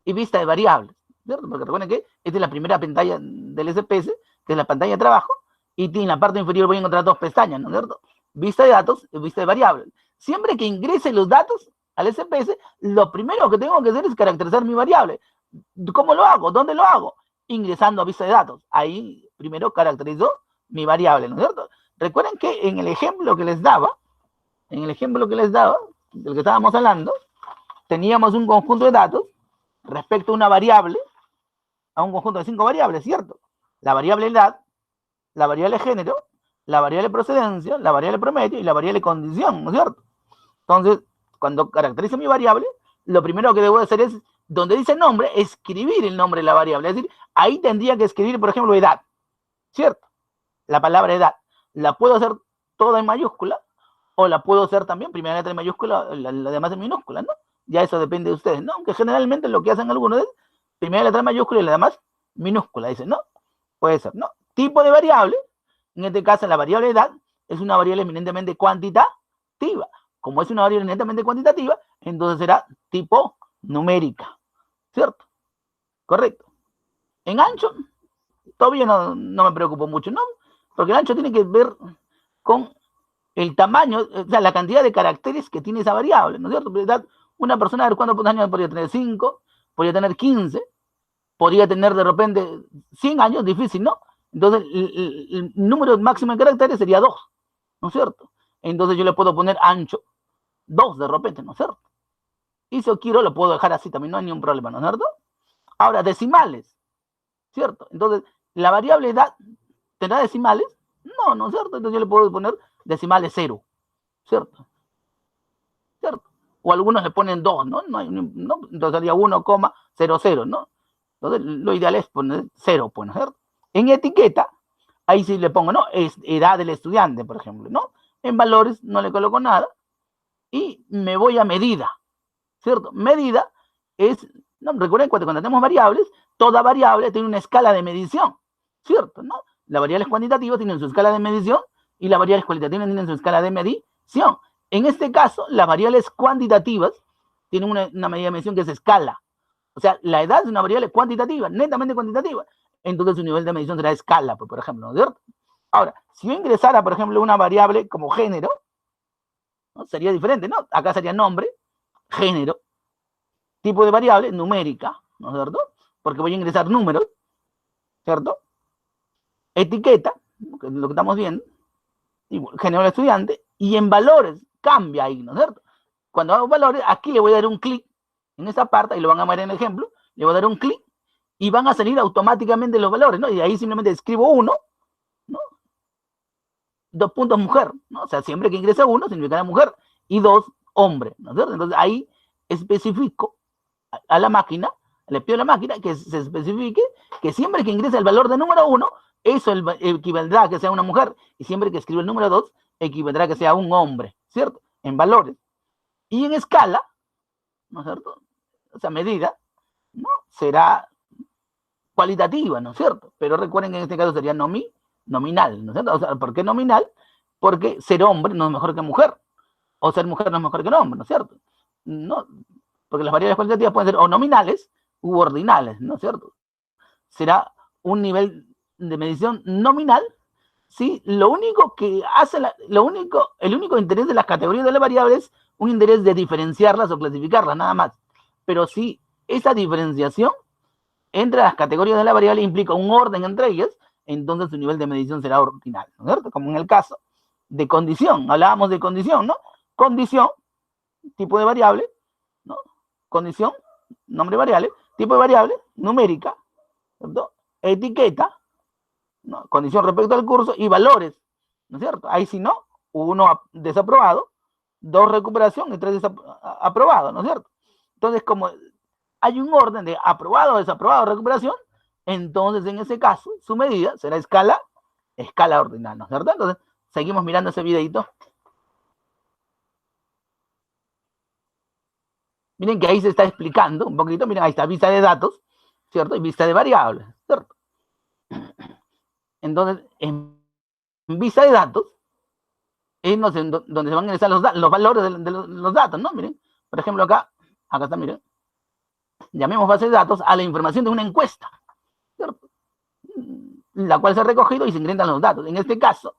y vista de variables, ¿cierto? Porque recuerden que esta es la primera pantalla del SPS, que es la pantalla de trabajo, y en la parte inferior voy a encontrar dos pestañas, ¿no es cierto? Vista de datos y vista de variables. Siempre que ingrese los datos al SPS, lo primero que tengo que hacer es caracterizar mi variable. ¿Cómo lo hago? ¿Dónde lo hago? Ingresando a vista de datos. Ahí primero caracterizo mi variable, ¿no es cierto? Recuerden que en el ejemplo que les daba, del que estábamos hablando, teníamos un conjunto de datos respecto a una variable, a un conjunto de 5 variables, ¿cierto? La variable edad, la variable género, la variable procedencia, la variable promedio y la variable condición, ¿no es cierto? Entonces, cuando caracterizo mi variable, lo primero que debo hacer es, donde dice nombre, escribir el nombre de la variable. Es decir, ahí tendría que escribir, por ejemplo, edad, ¿cierto? La palabra edad. La puedo hacer toda en mayúscula, o la puedo hacer también, primera letra en mayúscula, la demás en minúscula, ¿no? Ya eso depende de ustedes, ¿no? Aunque generalmente lo que hacen algunos es, primera letra en mayúscula y la demás minúscula, dicen, ¿no? Puede ser, ¿no? Tipo de variable, en este caso la variable edad, es una variable eminentemente cuantitativa. Como es una variable eminentemente cuantitativa, entonces será tipo numérica, ¿cierto? Correcto. En ancho, todavía no me preocupo mucho, ¿no? Porque el ancho tiene que ver con el tamaño, o sea, la cantidad de caracteres que tiene esa variable, ¿no es cierto? Una persona, a ver cuántos años podría tener, 5, podría tener 15, podría tener de repente 100 años, difícil, ¿no? Entonces, el número máximo de caracteres sería 2, ¿no es cierto? Entonces yo le puedo poner ancho 2 de repente, ¿no es cierto? Y si yo quiero, lo puedo dejar así también, no hay ningún problema, ¿no es cierto? Ahora, decimales, ¿cierto? Entonces, ¿la variable edad tendrá decimales? No, ¿no es cierto? Entonces yo le puedo poner decimales 0, ¿cierto? ¿Cierto? O algunos le ponen 2, ¿no? No, entonces sería 1,00, ¿no? Entonces lo ideal es poner 0, pues, ¿no es cierto? En etiqueta ahí sí le pongo, ¿no? Es edad del estudiante, por ejemplo, ¿no? En valores no le coloco nada y me voy a medida, ¿cierto? Medida es, ¿no? Recuerden cuando tenemos variables, toda variable tiene una escala de medición, ¿cierto? ¿No? Las variables cuantitativas tienen su escala de medición y las variables cualitativas tienen su escala de medición. En este caso, las variables cuantitativas tienen una medida de medición que es escala. O sea, la edad es una variable cuantitativa, netamente cuantitativa. Entonces su nivel de medición será escala, pues, por ejemplo, ¿cierto? Ahora, si yo ingresara, por ejemplo, una variable como género, ¿no? Sería diferente, ¿no? Acá sería nombre, género, tipo de variable numérica, ¿no es cierto? Porque voy a ingresar números, ¿cierto? Etiqueta, lo que estamos viendo, género del estudiante, y en valores cambia ahí, ¿no es cierto? Cuando hago valores, aquí le voy a dar un clic en esa parte, y lo van a ver en el ejemplo, le voy a dar un clic y van a salir automáticamente los valores, ¿no? Y ahí simplemente escribo 1, ¿no? 2 puntos mujer, ¿no? O sea, siempre que ingrese 1 significa mujer, y 2 hombre, ¿no es cierto? Entonces ahí especifico a la máquina, le pido a la máquina que se especifique que siempre que ingrese el valor de número 1, eso equivaldrá a que sea una mujer, y siempre que escriba el número 2, equivaldrá a que sea un hombre, ¿cierto? En valores. Y en escala, ¿no es cierto? O sea, medida, ¿no? Será cualitativa, ¿no es cierto? Pero recuerden que en este caso sería nominal, ¿no es cierto? O sea, ¿por qué nominal? Porque ser hombre no es mejor que mujer, o ser mujer no es mejor que hombre, ¿no es cierto? No, porque las variables cualitativas pueden ser o nominales u ordinales, ¿no es cierto? Será un nivel de medición nominal, ¿sí? Lo único que hace, el único interés de las categorías de las variables es un interés de diferenciarlas o clasificarlas, nada más. Pero sí, esa diferenciación entre las categorías de la variable implica un orden entre ellas, entonces su nivel de medición será ordinal, ¿no es cierto? Como en el caso de condición, hablábamos de condición, ¿no? Condición, tipo de variable, ¿no? Condición, nombre variable, tipo de variable, numérica, ¿cierto? Etiqueta, ¿no? Condición respecto al curso y valores, ¿no es cierto? Ahí sí no, 1 desaprobado, 2 recuperación y 3 aprobado, ¿no es cierto? Entonces, como hay un orden de aprobado, desaprobado, recuperación, entonces en ese caso su medida será escala ordinal, ¿no es cierto? Entonces, seguimos mirando ese videito. Miren que ahí se está explicando un poquito, miren, ahí está vista de datos, ¿cierto? Y vista de variables, ¿cierto? Entonces, en vista de datos, es donde se van a ingresar los valores de los datos, ¿no? Miren, por ejemplo, acá está, miren. Llamemos base de datos a la información de una encuesta, ¿cierto? La cual se ha recogido y se ingresan los datos. En este caso,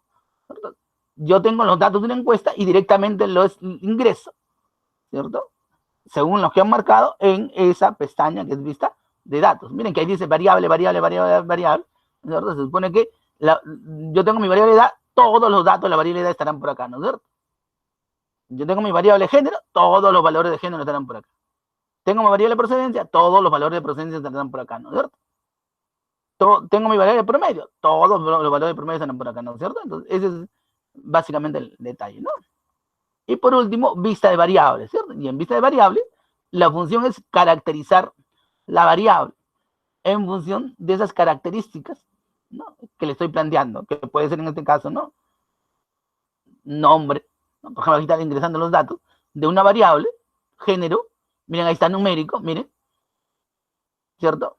¿cierto? Yo tengo los datos de una encuesta y directamente los ingreso, ¿cierto? Según los que han marcado en esa pestaña que es vista de datos. Miren que ahí dice variable, ¿cierto? Se supone que yo tengo mi variable edad, todos los datos de la variable edad estarán por acá, ¿no es cierto? Yo tengo mi variable género, todos los valores de género estarán por acá. Tengo mi variable de procedencia, todos los valores de procedencia estarán por acá, ¿no es cierto? Tengo mi variable de promedio, todos los valores de promedio estarán por acá, ¿no es cierto? Entonces, ese es básicamente el detalle, ¿no? Y por último, vista de variables, ¿cierto? Y en vista de variables, la función es caracterizar la variable en función de esas características, ¿no? Que le estoy planteando, que puede ser en este caso, ¿no? Nombre, ¿no? Por ejemplo, aquí están ingresando los datos de una variable, género, miren, ahí está numérico, miren, ¿cierto?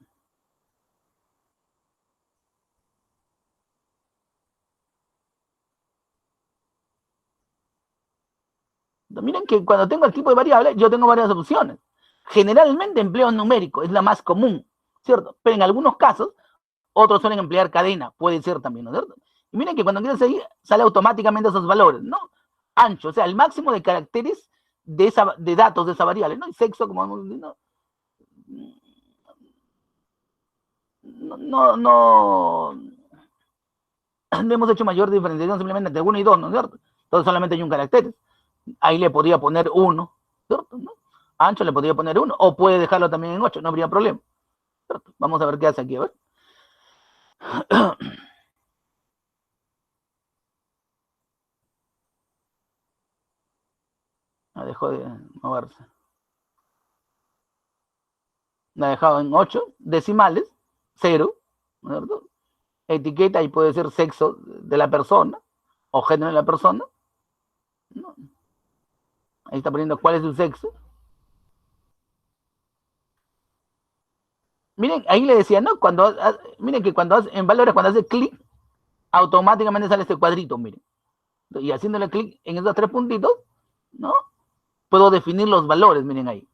Miren que cuando tengo el tipo de variable, yo tengo varias opciones. Generalmente empleo numérico, es la más común, ¿cierto? Pero en algunos casos, otros suelen emplear cadena, puede ser también, ¿no es cierto? Y miren que cuando quieres seguir, sale automáticamente esos valores, ¿no? Ancho, o sea, el máximo de caracteres de datos de esa variable, ¿no? Y sexo, como hemos dicho, no hemos hecho mayor diferenciación simplemente entre 1 y 2, ¿no es cierto? Entonces solamente hay un carácter. Ahí le podría poner 1, ¿cierto? ¿No? Ancho le podría poner 1, o puede dejarlo también en 8, no habría problema, ¿cierto? Vamos a ver qué hace aquí, a ver. Dejó de moverse. La ha dejado en 8 decimales, 0, ¿no es cierto? etiqueta y puede ser sexo de la persona o género de la persona, ¿no? Ahí está poniendo cuál es su sexo. Miren, ahí le decía, ¿no? Miren que en valores, cuando hace clic, automáticamente sale este cuadrito, miren. Y haciéndole clic en esos 3 puntitos, ¿no? Puedo definir los valores, miren ahí.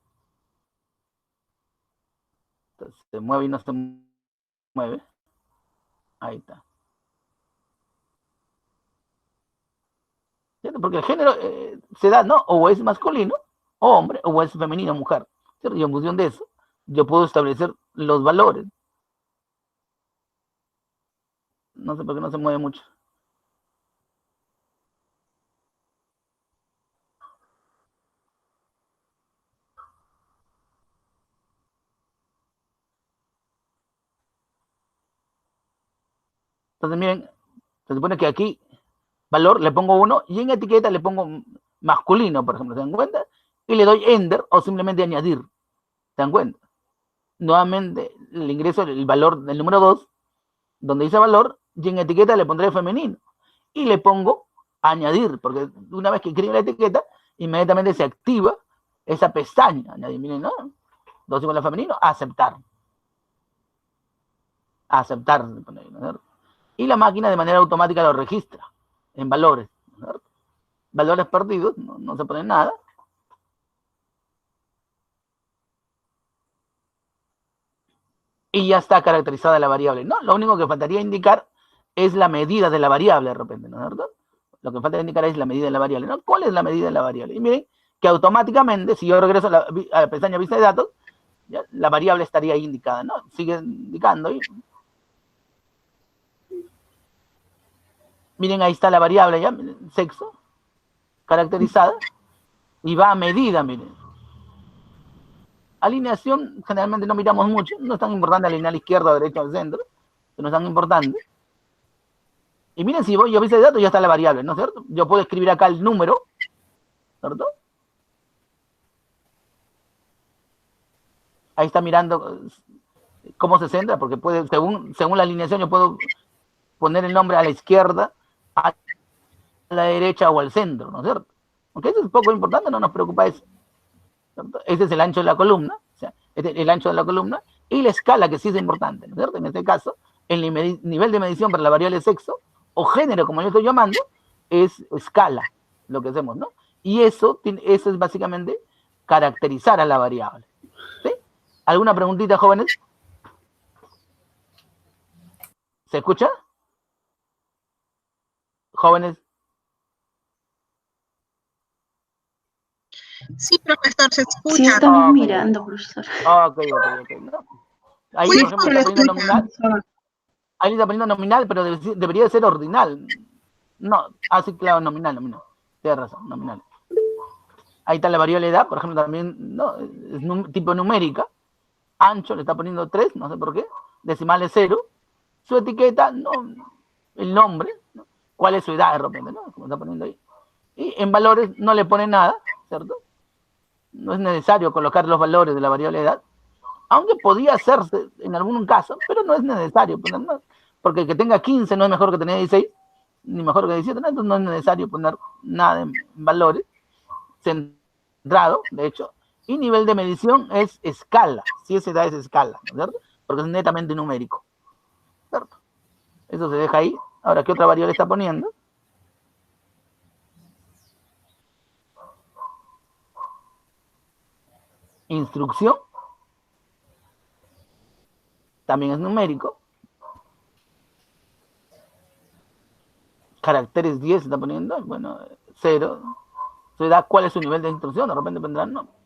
Entonces, se mueve y no se mueve. Ahí está. ¿Cierto? Porque el género se da, ¿no? O es masculino, o hombre, o es femenino, mujer. ¿Cierto? Y en función de eso, yo puedo establecer los valores. No sé por qué no se mueve mucho. Entonces, miren, se supone que aquí, valor, le pongo 1 y en etiqueta le pongo masculino, por ejemplo, ¿se dan cuenta? Y le doy enter o simplemente añadir. ¿Se dan cuenta? Nuevamente le ingreso el valor del número 2, donde dice valor, y en etiqueta le pondré femenino. Y le pongo añadir, porque una vez que escribo la etiqueta, inmediatamente se activa esa pestaña. Añadir, miren, ¿no? 2 igual a femenino, aceptar. Aceptar, ¿no? Y la máquina de manera automática lo registra en valores, ¿no? Valores perdidos, no se pone nada. Y ya está caracterizada la variable, ¿no? Lo único que faltaría indicar es la medida de la variable de repente, ¿no es verdad? Lo que falta indicar es la medida de la variable, ¿no? ¿Cuál es la medida de la variable? Y miren que automáticamente, si yo regreso a la pestaña vista de datos, ya, la variable estaría ahí indicada, ¿no? Sigue indicando ahí. Miren, ahí está la variable ya, miren, sexo, caracterizada, y va a medida, miren. Alineación, generalmente no miramos mucho, no es tan importante alinear a la izquierda, a la derecha o al centro, no es tan importante. Y miren, si voy a vista de datos, ya está la variable, ¿no es cierto? Yo puedo escribir acá el número, ¿cierto? Ahí está mirando cómo se centra, porque puede, según la alineación, yo puedo poner el nombre a la izquierda, a la derecha o al centro, ¿no es cierto? Aunque eso es poco importante, no nos preocupa eso. ¿Cierto? Ese es el ancho de la columna, o sea, el ancho de la columna, y la escala, que sí es importante, ¿no es cierto? En este caso, el nivel de medición para la variable sexo, o género, como yo estoy llamando, es escala, lo que hacemos, ¿no? Y eso es básicamente caracterizar a la variable. ¿Sí? ¿Alguna preguntita, jóvenes? ¿Se escucha? Jóvenes. Sí, profesor, se escucha. Sí, estamos mirando, profesor. Ok. ¿No? Ahí, por ejemplo, está poniendo nominal. Ahí está poniendo nominal, pero debería ser ordinal. No, sí, claro, nominal. Tienes razón, nominal. Ahí está la variable edad, por ejemplo, también, ¿no? Es tipo numérica. Ancho, le está poniendo 3, no sé por qué. Decimal es 0. Su etiqueta, no, el nombre, ¿no? ¿Cuál es su edad de repente, no? Como está poniendo ahí. Y en valores no le pone nada, ¿cierto? No es necesario colocar los valores de la variable edad, aunque podía hacerse en algún caso, pero no es necesario poner nada, porque que tenga 15 no es mejor que tener 16, ni mejor que 17, entonces no es necesario poner nada en valores, centrado, de hecho, y nivel de medición es escala, si esa edad es escala, ¿no es cierto? Porque es netamente numérico, ¿cierto? Eso se deja ahí. Ahora, ¿qué otra variable está poniendo? Instrucción. También es numérico. Caracteres 10 se está poniendo. Bueno, 0. Su edad, ¿cuál es su nivel de instrucción? De repente vendrán, ¿no?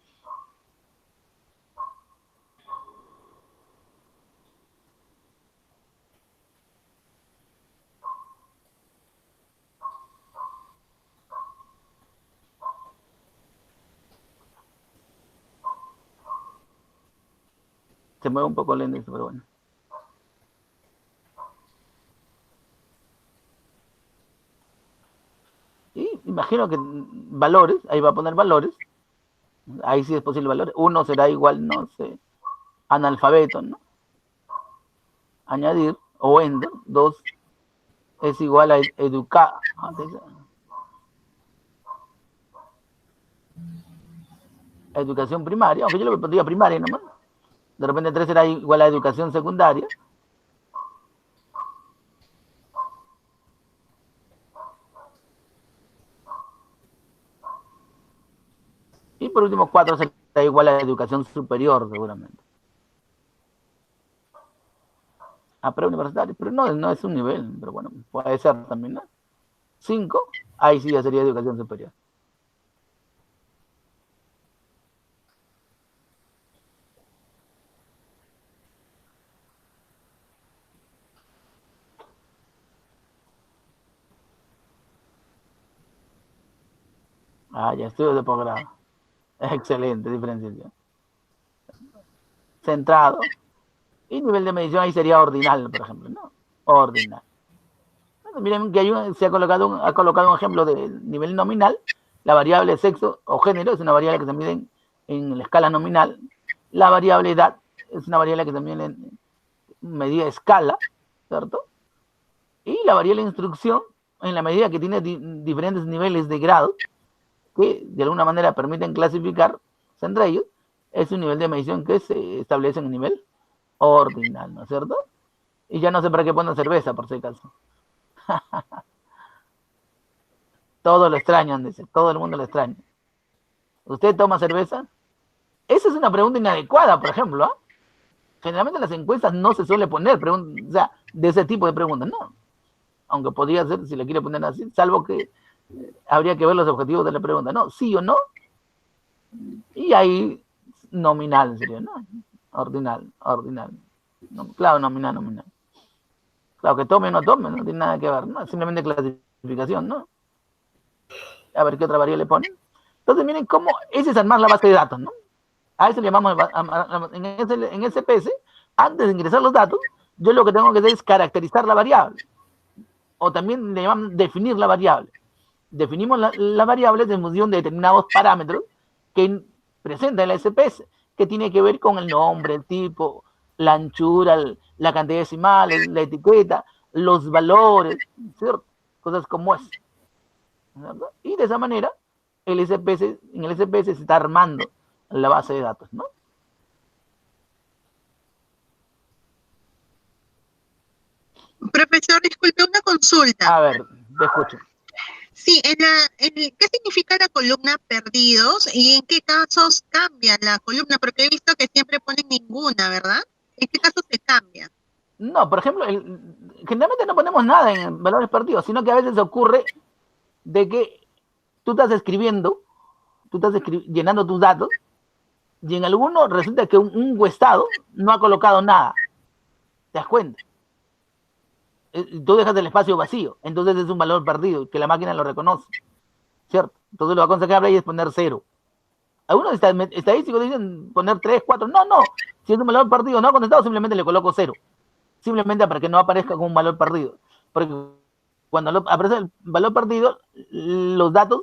Se mueve un poco lento, pero bueno. Y imagino que valores, ahí va a poner valores. Ahí sí es posible valores. 1 será igual, no sé, analfabeto, ¿no? Añadir, o ENDO, 2 es igual a educación primaria, aunque yo lo pondría primaria nomás. De repente 3 será igual a educación secundaria. Y por último 4 será igual a educación superior, seguramente. Preuniversitario, pero no es un nivel, pero bueno, puede ser también, ¿no? 5, ahí sí ya sería educación superior. Ya estudios de posgrado. Excelente diferenciación. Centrado. Y nivel de medición ahí sería ordinal, por ejemplo, ¿no? Ordinal. Bueno, miren que se ha colocado un ejemplo de nivel nominal. La variable sexo o género es una variable que se mide en la escala nominal. La variable edad es una variable que se mide en medida de escala, ¿cierto? Y la variable instrucción, en la medida que tiene diferentes niveles de grado, que de alguna manera permiten clasificar entre ellos, es un nivel de medición que se establece en el nivel ordinal, ¿no es cierto? Y ya no sé para qué ponen cerveza, por si acaso. Todos lo extrañan, dice, todo el mundo lo extraña. ¿Usted toma cerveza? Esa es una pregunta inadecuada, por ejemplo, ¿eh? Generalmente en las encuestas no se suele poner preguntas, o sea, de ese tipo de preguntas, no. Aunque podría ser, si le quiere poner así, salvo que habría que ver los objetivos de la pregunta, ¿no? Sí o no. Y ahí nominal sería, ¿no? Ordinal. No, claro, nominal. Claro, que tome o no tome, no tiene nada que ver, ¿no? Simplemente clasificación, ¿no? A ver qué otra variable le ponen. Entonces, miren cómo ese es armar la base de datos, ¿no? A eso le llamamos, en SPS, antes de ingresar los datos, yo lo que tengo que hacer es caracterizar la variable. O también le llaman definir la variable. Definimos la variable en función de determinados parámetros que presenta el SPS, que tiene que ver con el nombre, el tipo, la anchura, la cantidad decimal, la etiqueta, los valores, ¿cierto? Cosas como eso. ¿Cierto? Y de esa manera, en el SPS se está armando la base de datos, ¿no? Profesor, disculpe, una consulta. A ver, te escucho. Sí, ¿qué significa la columna perdidos y en qué casos cambia la columna? Porque he visto que siempre ponen ninguna, ¿verdad? ¿En qué casos se cambia? No, por ejemplo, generalmente no ponemos nada en valores perdidos, sino que a veces ocurre de que tú estás llenando tus datos y en alguno resulta que un encuestado no ha colocado nada. ¿Te das cuenta? Tú dejas el espacio vacío, entonces es un valor perdido, que la máquina lo reconoce, ¿cierto? Entonces lo aconsejable es poner 0. Algunos estadísticos dicen poner 3, 4, no, si es un valor perdido no ha contestado, simplemente le coloco 0, simplemente para que no aparezca como un valor perdido, porque cuando aparece el valor perdido, los datos,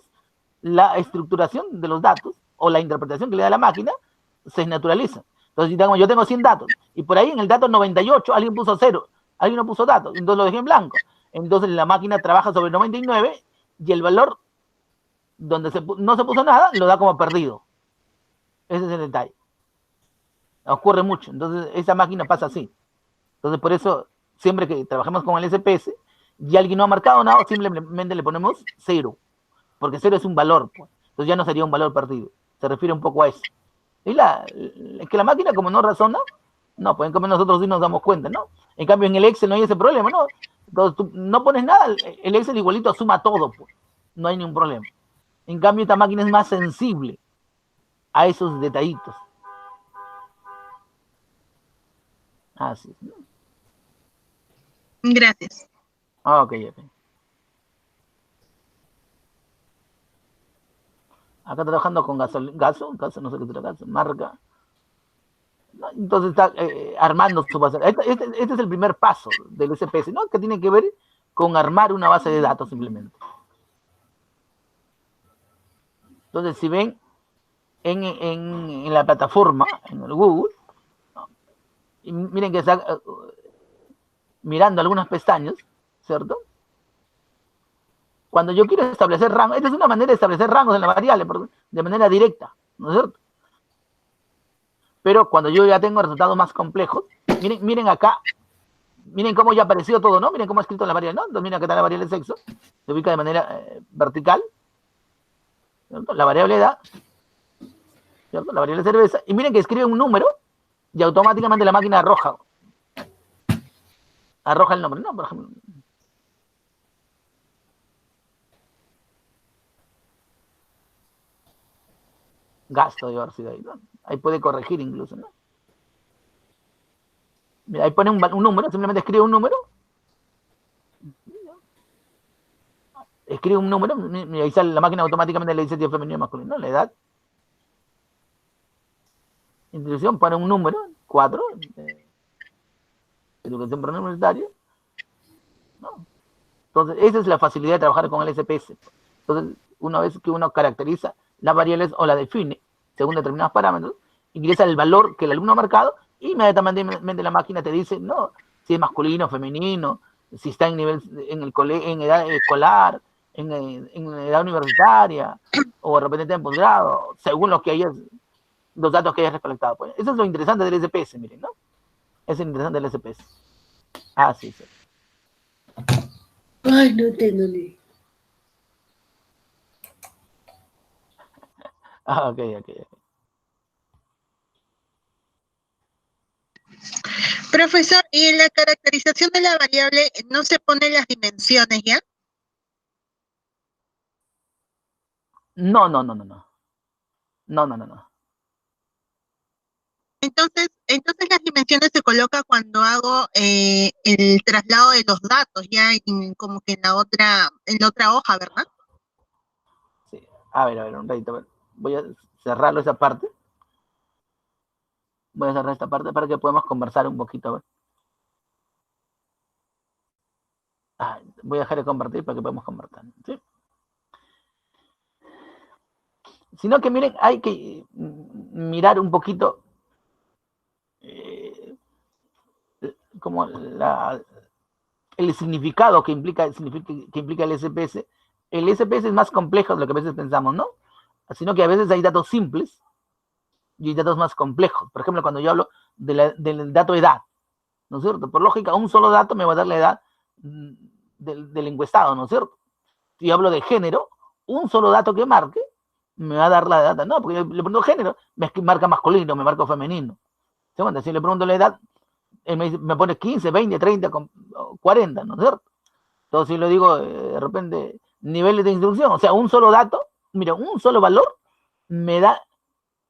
la estructuración de los datos, o la interpretación que le da la máquina, se naturaliza. Entonces, yo tengo 100 datos, y por ahí en el dato 98 alguien puso 0, alguien no puso datos, entonces lo dejé en blanco. Entonces la máquina trabaja sobre 99 y el valor donde no se puso nada lo da como perdido. Ese es el detalle. Ocurre mucho. Entonces esa máquina pasa así. Entonces por eso siempre que trabajamos con el SPS y alguien no ha marcado nada, simplemente le ponemos 0. Porque 0 es un valor. Pues. Entonces ya no sería un valor perdido. Se refiere un poco a eso. Y que la máquina como no razona, no, pues en cambio nosotros sí nos damos cuenta, ¿no? En cambio en el Excel no hay ese problema, ¿no? Entonces tú no pones nada, el Excel igualito suma todo, pues. No hay ningún problema. En cambio esta máquina es más sensible a esos detallitos. Así es, ¿no? Gracias. Ok. Acá trabajando con gaso, no sé qué será gaso, marca. Entonces está armando su base. Este es el primer paso del SPS, ¿no? Que tiene que ver con armar una base de datos simplemente. Entonces, si ven en la plataforma, en el Google, ¿no? Y miren que mirando algunas pestañas, ¿cierto? Cuando yo quiero establecer rangos, esta es una manera de establecer rangos en la variable, de manera directa, ¿no es cierto? Pero cuando yo ya tengo resultados más complejos, miren acá, miren cómo ya apareció todo, ¿no? Miren cómo ha escrito la variable, ¿no? Entonces miren que está la variable sexo, se ubica de manera vertical, ¿cierto? La variable edad, ¿cierto? La variable cerveza, y miren que escribe un número y automáticamente la máquina arroja el nombre, ¿no? Por ejemplo. Gasto de haber sido ahí, ¿no? Ahí puede corregir incluso, ¿no? Mira, ahí pone un número, simplemente escribe un número. Escribe un número, y ahí sale la máquina automáticamente le dice si es femenino o masculino, ¿no? La edad. Introducción, pone un número, 4. Educación preuniversitaria. ¿No? Entonces, esa es la facilidad de trabajar con el SPS. Entonces, una vez que uno caracteriza las variables o la define según determinados parámetros, ingresa el valor que el alumno ha marcado y inmediatamente la máquina te dice, no, si es masculino o femenino, si está en edad escolar, en edad universitaria, o de repente está en posgrado, según los datos que hayas recolectado. Pues, eso es lo interesante del SPS, miren, ¿no? Es interesante del SPS. Ah, sí, sí. Ay, no entiendo ni. Ah, ok. Profesor, ¿y en la caracterización de la variable no se ponen las dimensiones ya? No. Entonces las dimensiones se coloca cuando hago el traslado de los datos, ya como que en la otra hoja, ¿verdad? Sí. A ver, un ratito. A ver. Voy a cerrarlo esa parte. Voy a cerrar esta parte para que podamos conversar un poquito. A ver. Voy a dejar de compartir para que podamos conversar. ¿Sí? Sino que miren, hay que mirar un poquito como el significado que implica el SPS. El SPS es más complejo de lo que a veces pensamos, ¿no? Sino que a veces hay datos simples y hay datos más complejos. Por ejemplo, cuando yo hablo del dato edad, ¿no es cierto? Por lógica, un solo dato me va a dar la edad del encuestado, ¿no es cierto? Si hablo de género, un solo dato que marque me va a dar la edad. No, porque yo le pregunto género, me marca masculino, me marca femenino. ¿Se cuenta? Si le pregunto la edad, él me pone 15, 20, 30, 40, ¿no es cierto? Entonces, si le digo, de repente, niveles de instrucción, o sea, un solo dato, mira, un solo valor me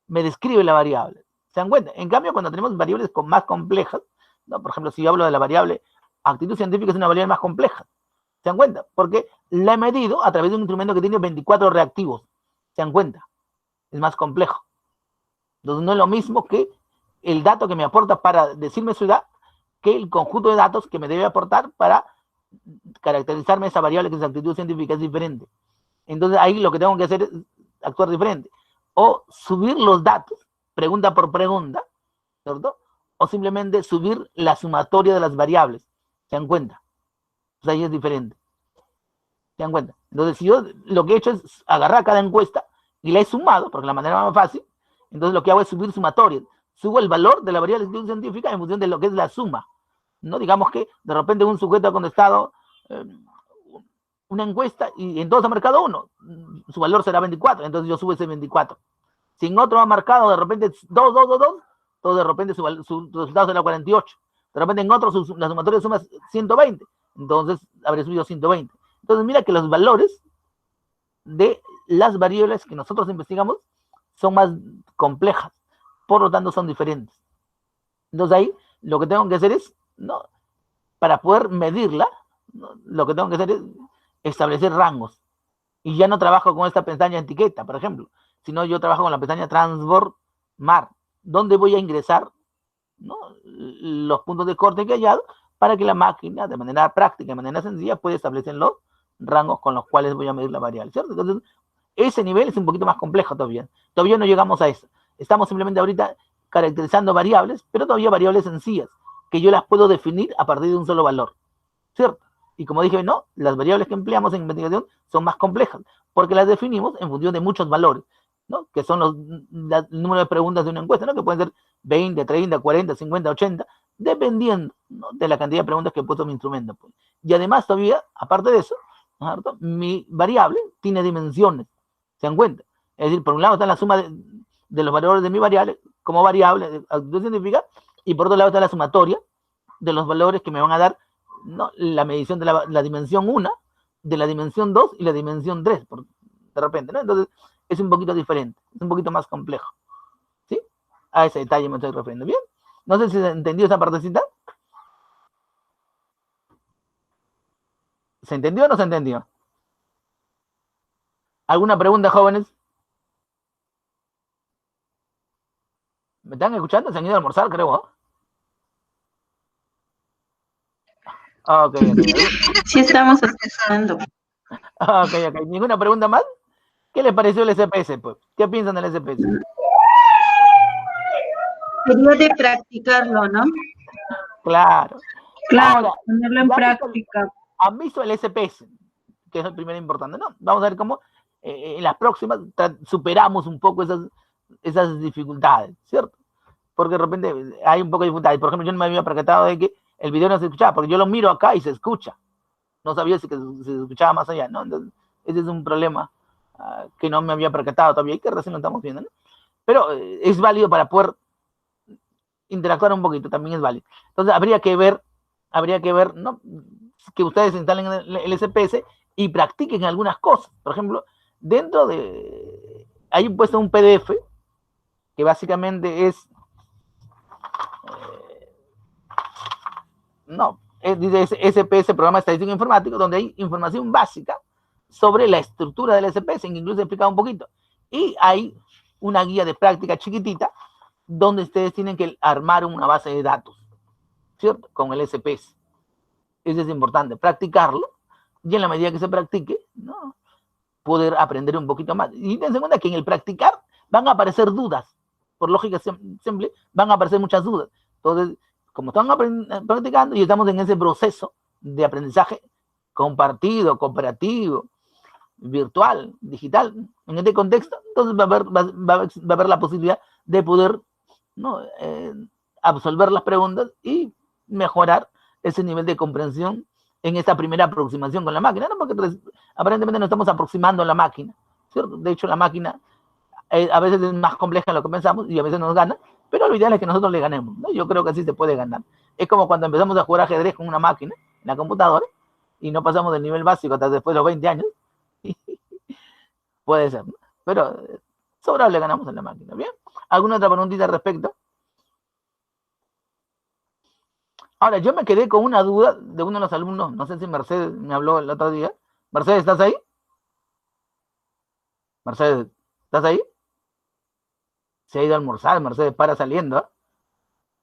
describe la variable. ¿Se dan cuenta? En cambio, cuando tenemos variables más complejas, ¿no? Por ejemplo, si yo hablo de la variable actitud científica, es una variable más compleja. ¿Se dan cuenta? Porque la he medido a través de un instrumento que tiene 24 reactivos. ¿Se dan cuenta? Es más complejo. Entonces, no es lo mismo que el dato que me aporta para decirme su edad que el conjunto de datos que me debe aportar para caracterizarme esa variable que es actitud científica, es diferente. Entonces, ahí lo que tengo que hacer es actuar diferente. O subir los datos, pregunta por pregunta, ¿cierto? O simplemente subir la sumatoria de las variables. ¿Se dan cuenta? Pues ahí es diferente. ¿Se dan cuenta? Entonces, si yo lo que he hecho es agarrar cada encuesta y la he sumado, porque la manera más fácil, entonces lo que hago es subir sumatorias. Subo el valor de la variable de actitud científica en función de lo que es la suma. ¿No? Digamos que de repente un sujeto ha contestado una encuesta y en todos ha marcado 1. Su valor será 24, entonces yo subo ese 24. Si en otro ha marcado de repente 2, entonces de repente su resultado será 48. De repente en otro la sumatoria suma 120, entonces habré subido 120. Entonces mira que los valores de las variables que nosotros investigamos son más complejas, por lo tanto son diferentes. Entonces ahí lo que tengo que hacer es, ¿no? Para poder medirla, ¿no? Lo que tengo que hacer es establecer rangos. Y ya no trabajo con esta pestaña etiqueta, por ejemplo, sino yo trabajo con la pestaña transformar, donde voy a ingresar, ¿no? Los puntos de corte que he hallado para que la máquina, de manera práctica, de manera sencilla, pueda establecer los rangos con los cuales voy a medir la variable, ¿cierto? Entonces, ese nivel es un poquito más complejo todavía. Todavía no llegamos a eso. Estamos simplemente ahorita caracterizando variables, pero todavía variables sencillas. que yo las puedo definir a partir de un solo valor, ¿cierto? Y como dije, no, las variables que empleamos en investigación son más complejas, porque las definimos en función de muchos valores, ¿no? Que son el número de preguntas de una encuesta, ¿no? Que pueden ser 20, 30, 40, 50, 80, dependiendo, ¿no?, de la cantidad de preguntas que he puesto en mi instrumento, pues. Y además todavía, aparte de eso, ¿cierto?, mi variable tiene dimensiones, ¿se dan cuenta? Es decir, por un lado está la suma de los valores de mi variable como variable de actitud científica, y por otro lado está la sumatoria de los valores que me van a dar, ¿no?, la medición de la dimensión 1, de la dimensión 2 y la dimensión 3, de repente, ¿no? Entonces es un poquito diferente, es un poquito más complejo, ¿sí? A ese detalle me estoy refiriendo, ¿bien? No sé si se entendió esa partecita. ¿Se entendió o no se entendió? ¿Alguna pregunta, jóvenes? ¿Me están escuchando? Se han ido a almorzar, creo, ¿no? Ok. Sí, estamos escuchando. Ok. ¿Ninguna pregunta más? ¿Qué les pareció el SPS, pues? ¿Qué piensan del SPS? Sería de practicarlo, ¿no? Claro. Claro, Ahora, ponerlo en práctica. Han visto el SPS, que es el primero importante, ¿no? Vamos a ver cómo en las próximas superamos un poco esas dificultades, ¿cierto? Porque de repente hay un poco de dificultades. Por ejemplo, yo no me había percatado de que el video no se escuchaba, porque yo lo miro acá y se escucha. No sabía si se escuchaba más allá, ¿no? Entonces, ese es un problema que no me había percatado todavía y que recién lo estamos viendo, ¿no? Pero es válido para poder interactuar un poquito, también es válido. Entonces, habría que ver, ¿no?, que ustedes instalen el SPS y practiquen algunas cosas. Por ejemplo, dentro de... hay puesto un PDF que básicamente es... dice SPS, Programa Estadístico Informático, donde hay información básica sobre la estructura del SPS, que incluso explica un poquito. Y hay una guía de práctica chiquitita, donde ustedes tienen que armar una base de datos, ¿cierto?, con el SPS. Eso es importante, practicarlo, y en la medida que se practique, ¿no?, poder aprender un poquito más. Y dense cuenta que en el practicar van a aparecer dudas, por lógica simple, van a aparecer muchas dudas. Entonces, como están practicando y estamos en ese proceso de aprendizaje compartido, cooperativo, virtual, digital, en este contexto, entonces va a haber la posibilidad de poder, ¿no?, absolver las preguntas y mejorar ese nivel de comprensión en esta primera aproximación con la máquina, ¿no? Porque aparentemente nos estamos aproximando a la máquina, ¿cierto? De hecho, la máquina a veces es más compleja de lo que pensamos y a veces nos gana, pero lo ideal es que nosotros le ganemos, ¿no? Yo creo que así se puede ganar. Es como cuando empezamos a jugar ajedrez con una máquina, en la computadora, y no pasamos del nivel básico hasta después de los 20 años. Puede ser, ¿no? Pero sobrado le ganamos en la máquina, ¿bien? ¿Alguna otra preguntita al respecto? Ahora, yo me quedé con una duda de uno de los alumnos, no sé si Mercedes me habló el otro día. Mercedes, ¿estás ahí? Mercedes, ¿estás ahí? Se ha ido a almorzar, Mercedes para saliendo, ¿eh?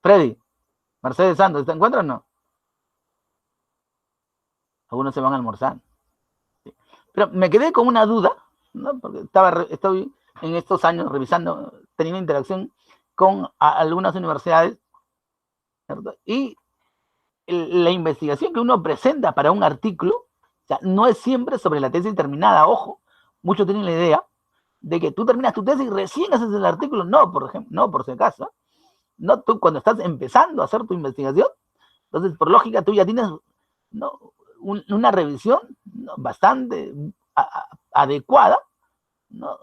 Freddy, Mercedes Santos, ¿te encuentras o no? Algunos se van a almorzar. Sí. Pero me quedé con una duda, ¿no? Porque estoy en estos años revisando, teniendo interacción con algunas universidades, ¿cierto? Y la investigación que uno presenta para un artículo, o sea, no es siempre sobre la tesis terminada. Ojo, muchos tienen la idea de que tú terminas tu tesis y recién haces el artículo. No, por ejemplo, no, por si acaso. No, tú cuando estás empezando a hacer tu investigación, entonces por lógica tú ya tienes, ¿no?, una revisión, ¿no?, bastante adecuada, ¿no?,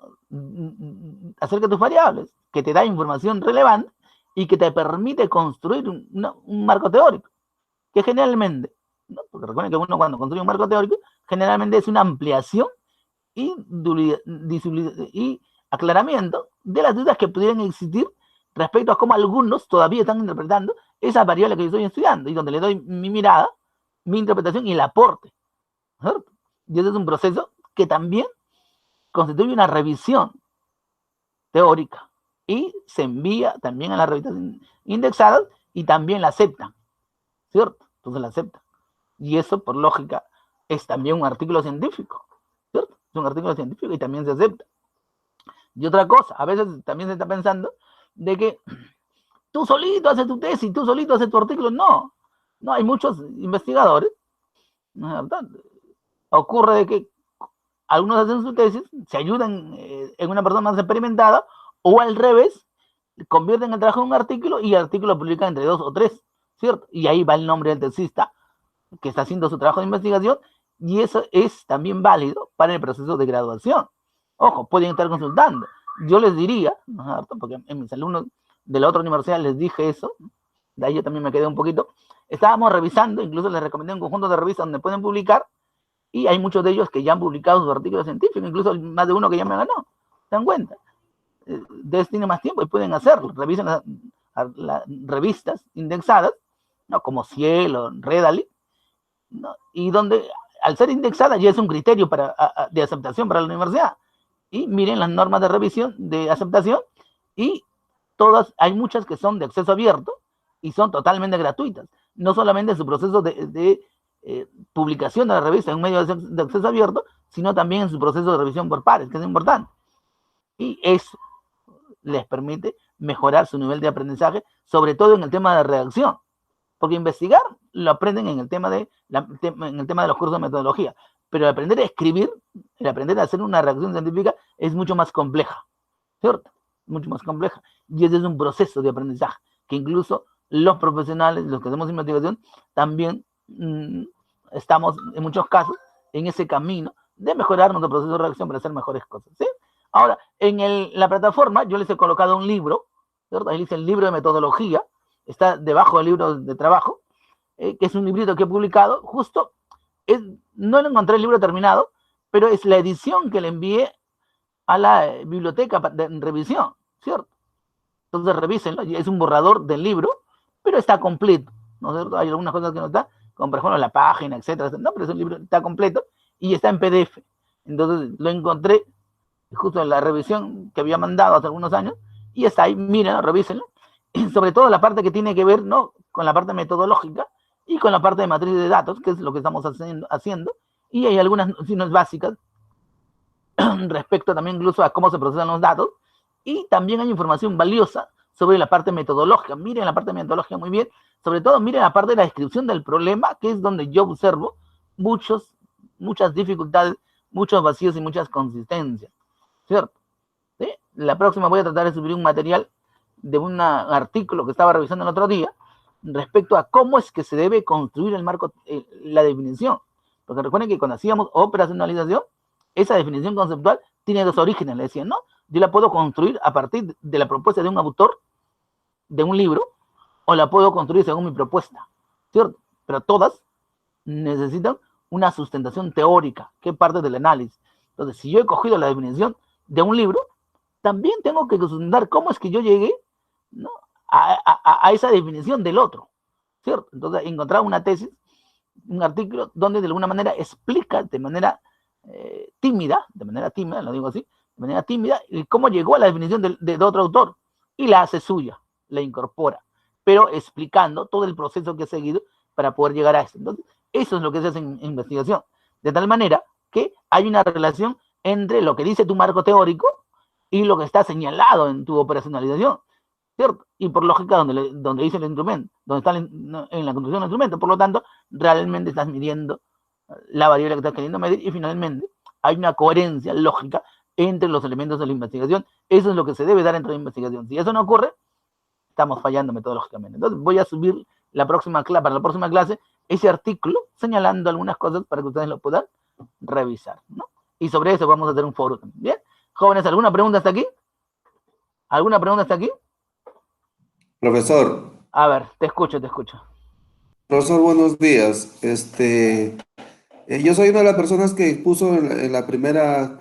acerca de tus variables, que te da información relevante y que te permite construir un marco teórico, que generalmente, ¿no?, porque recuerden que uno cuando construye un marco teórico, generalmente es una ampliación y aclaramiento de las dudas que pudieran existir respecto a cómo algunos todavía están interpretando esas variables que yo estoy estudiando, y donde le doy mi mirada, mi interpretación y el aporte, ¿cierto? Y ese es un proceso que también constituye una revisión teórica y se envía también a las revistas indexadas y también la aceptan, ¿cierto? Entonces la aceptan. Y eso, por lógica, es también un artículo científico, ¿cierto? Es un artículo científico y también se acepta. Y otra cosa, a veces también se está pensando de que tú solito haces tu tesis, tú solito haces tu artículo. No, hay muchos investigadores, ¿no es verdad? Ocurre de que algunos hacen su tesis, se ayudan en una persona más experimentada, o al revés, convierten el trabajo en un artículo y el artículo lo publican entre 2 o 3, ¿cierto? Y ahí va el nombre del tesista que está haciendo su trabajo de investigación, y eso es también válido para el proceso de graduación. Ojo, pueden estar consultando. Yo les diría, ¿no es cierto? Porque en mis alumnos de la otra universidad les dije eso, de ahí yo también me quedé un poquito, estábamos revisando, incluso les recomendé un conjunto de revistas donde pueden publicar, y hay muchos de ellos que ya han publicado sus artículos científicos, incluso más de uno que ya me ganó, ¿se dan cuenta? Ustedes tienen más tiempo y pueden hacerlo, revisen las revistas indexadas, ¿no? Como Cielo, Redaly, ¿no? Y donde al ser indexada ya es un criterio de aceptación para la universidad, y miren las normas de revisión, de aceptación, y todas, hay muchas que son de acceso abierto, y son totalmente gratuitas, no solamente su proceso de publicación de la revista en un medio de acceso abierto, sino también en su proceso de revisión por pares, que es importante. Y eso les permite mejorar su nivel de aprendizaje, sobre todo en el tema de redacción, porque investigar lo aprenden en el tema de los cursos de metodología, pero el aprender a escribir, el aprender a hacer una redacción científica es mucho más compleja, ¿cierto? Mucho más compleja, y ese es un proceso de aprendizaje, que incluso los profesionales, los que hacemos investigación, también estamos en muchos casos en ese camino de mejorar nuestro proceso de redacción para hacer mejores cosas, ¿sí? Ahora, en la plataforma yo les he colocado un libro, ¿cierto? Ahí dice el libro de metodología, está debajo del libro de trabajo, que es un librito que he publicado, justo, no lo encontré el libro terminado, pero es la edición que le envié a la biblioteca de revisión, ¿cierto? Entonces revísenlo, es un borrador del libro, pero está completo, ¿no es cierto? Hay algunas cosas que no están, como por ejemplo la página, etcétera, no, pero ese libro está completo y está en PDF. Entonces lo encontré justo en la revisión que había mandado hace algunos años, y está ahí, mírenlo, revísenlo, sobre todo la parte que tiene que ver, ¿no?, con la parte metodológica y con la parte de matriz de datos, que es lo que estamos haciendo, y hay algunas nociones básicas respecto también incluso a cómo se procesan los datos, y también hay información valiosa sobre la parte metodológica. Miren la parte metodológica muy bien, sobre todo miren la parte de la descripción del problema, que es donde yo observo muchas dificultades, muchos vacíos y muchas consistencias, ¿cierto? ¿Sí? La próxima voy a tratar de subir un material de un artículo que estaba revisando el otro día respecto a cómo es que se debe construir el marco, la definición. Porque recuerden que cuando hacíamos operacionalización, esa definición conceptual tiene dos orígenes, le decían, ¿no? Yo la puedo construir a partir de la propuesta de un autor, de un libro, o la puedo construir según mi propuesta, ¿cierto? Pero todas necesitan una sustentación teórica, que es parte del análisis. Entonces, si yo he cogido la definición de un libro, también tengo que sustentar cómo es que yo llegué, ¿no?, a esa definición del otro, ¿cierto? Entonces, encontrar una tesis, un artículo, donde de alguna manera explica de manera tímida, lo digo así, de manera tímida, cómo llegó a la definición de otro autor, y la hace suya, la incorpora, pero explicando todo el proceso que ha seguido para poder llegar a eso. Entonces, eso es lo que se hace en investigación, de tal manera que hay una relación entre lo que dice tu marco teórico y lo que está señalado en tu operacionalización, ¿cierto? Y por lógica, donde dice el instrumento, donde está en la construcción del instrumento, por lo tanto, realmente estás midiendo la variable que estás queriendo medir, y finalmente hay una coherencia lógica entre los elementos de la investigación. Eso es lo que se debe dar dentro de la investigación. Si eso no ocurre, estamos fallando metodológicamente. Entonces voy a subir para la próxima clase ese artículo señalando algunas cosas para que ustedes lo puedan revisar, ¿no? Y sobre eso vamos a hacer un foro también. Bien, jóvenes, ¿alguna pregunta hasta aquí? ¿Alguna pregunta hasta aquí? Profesor. A ver, te escucho. Profesor, buenos días. Yo soy una de las personas que expuso en la primera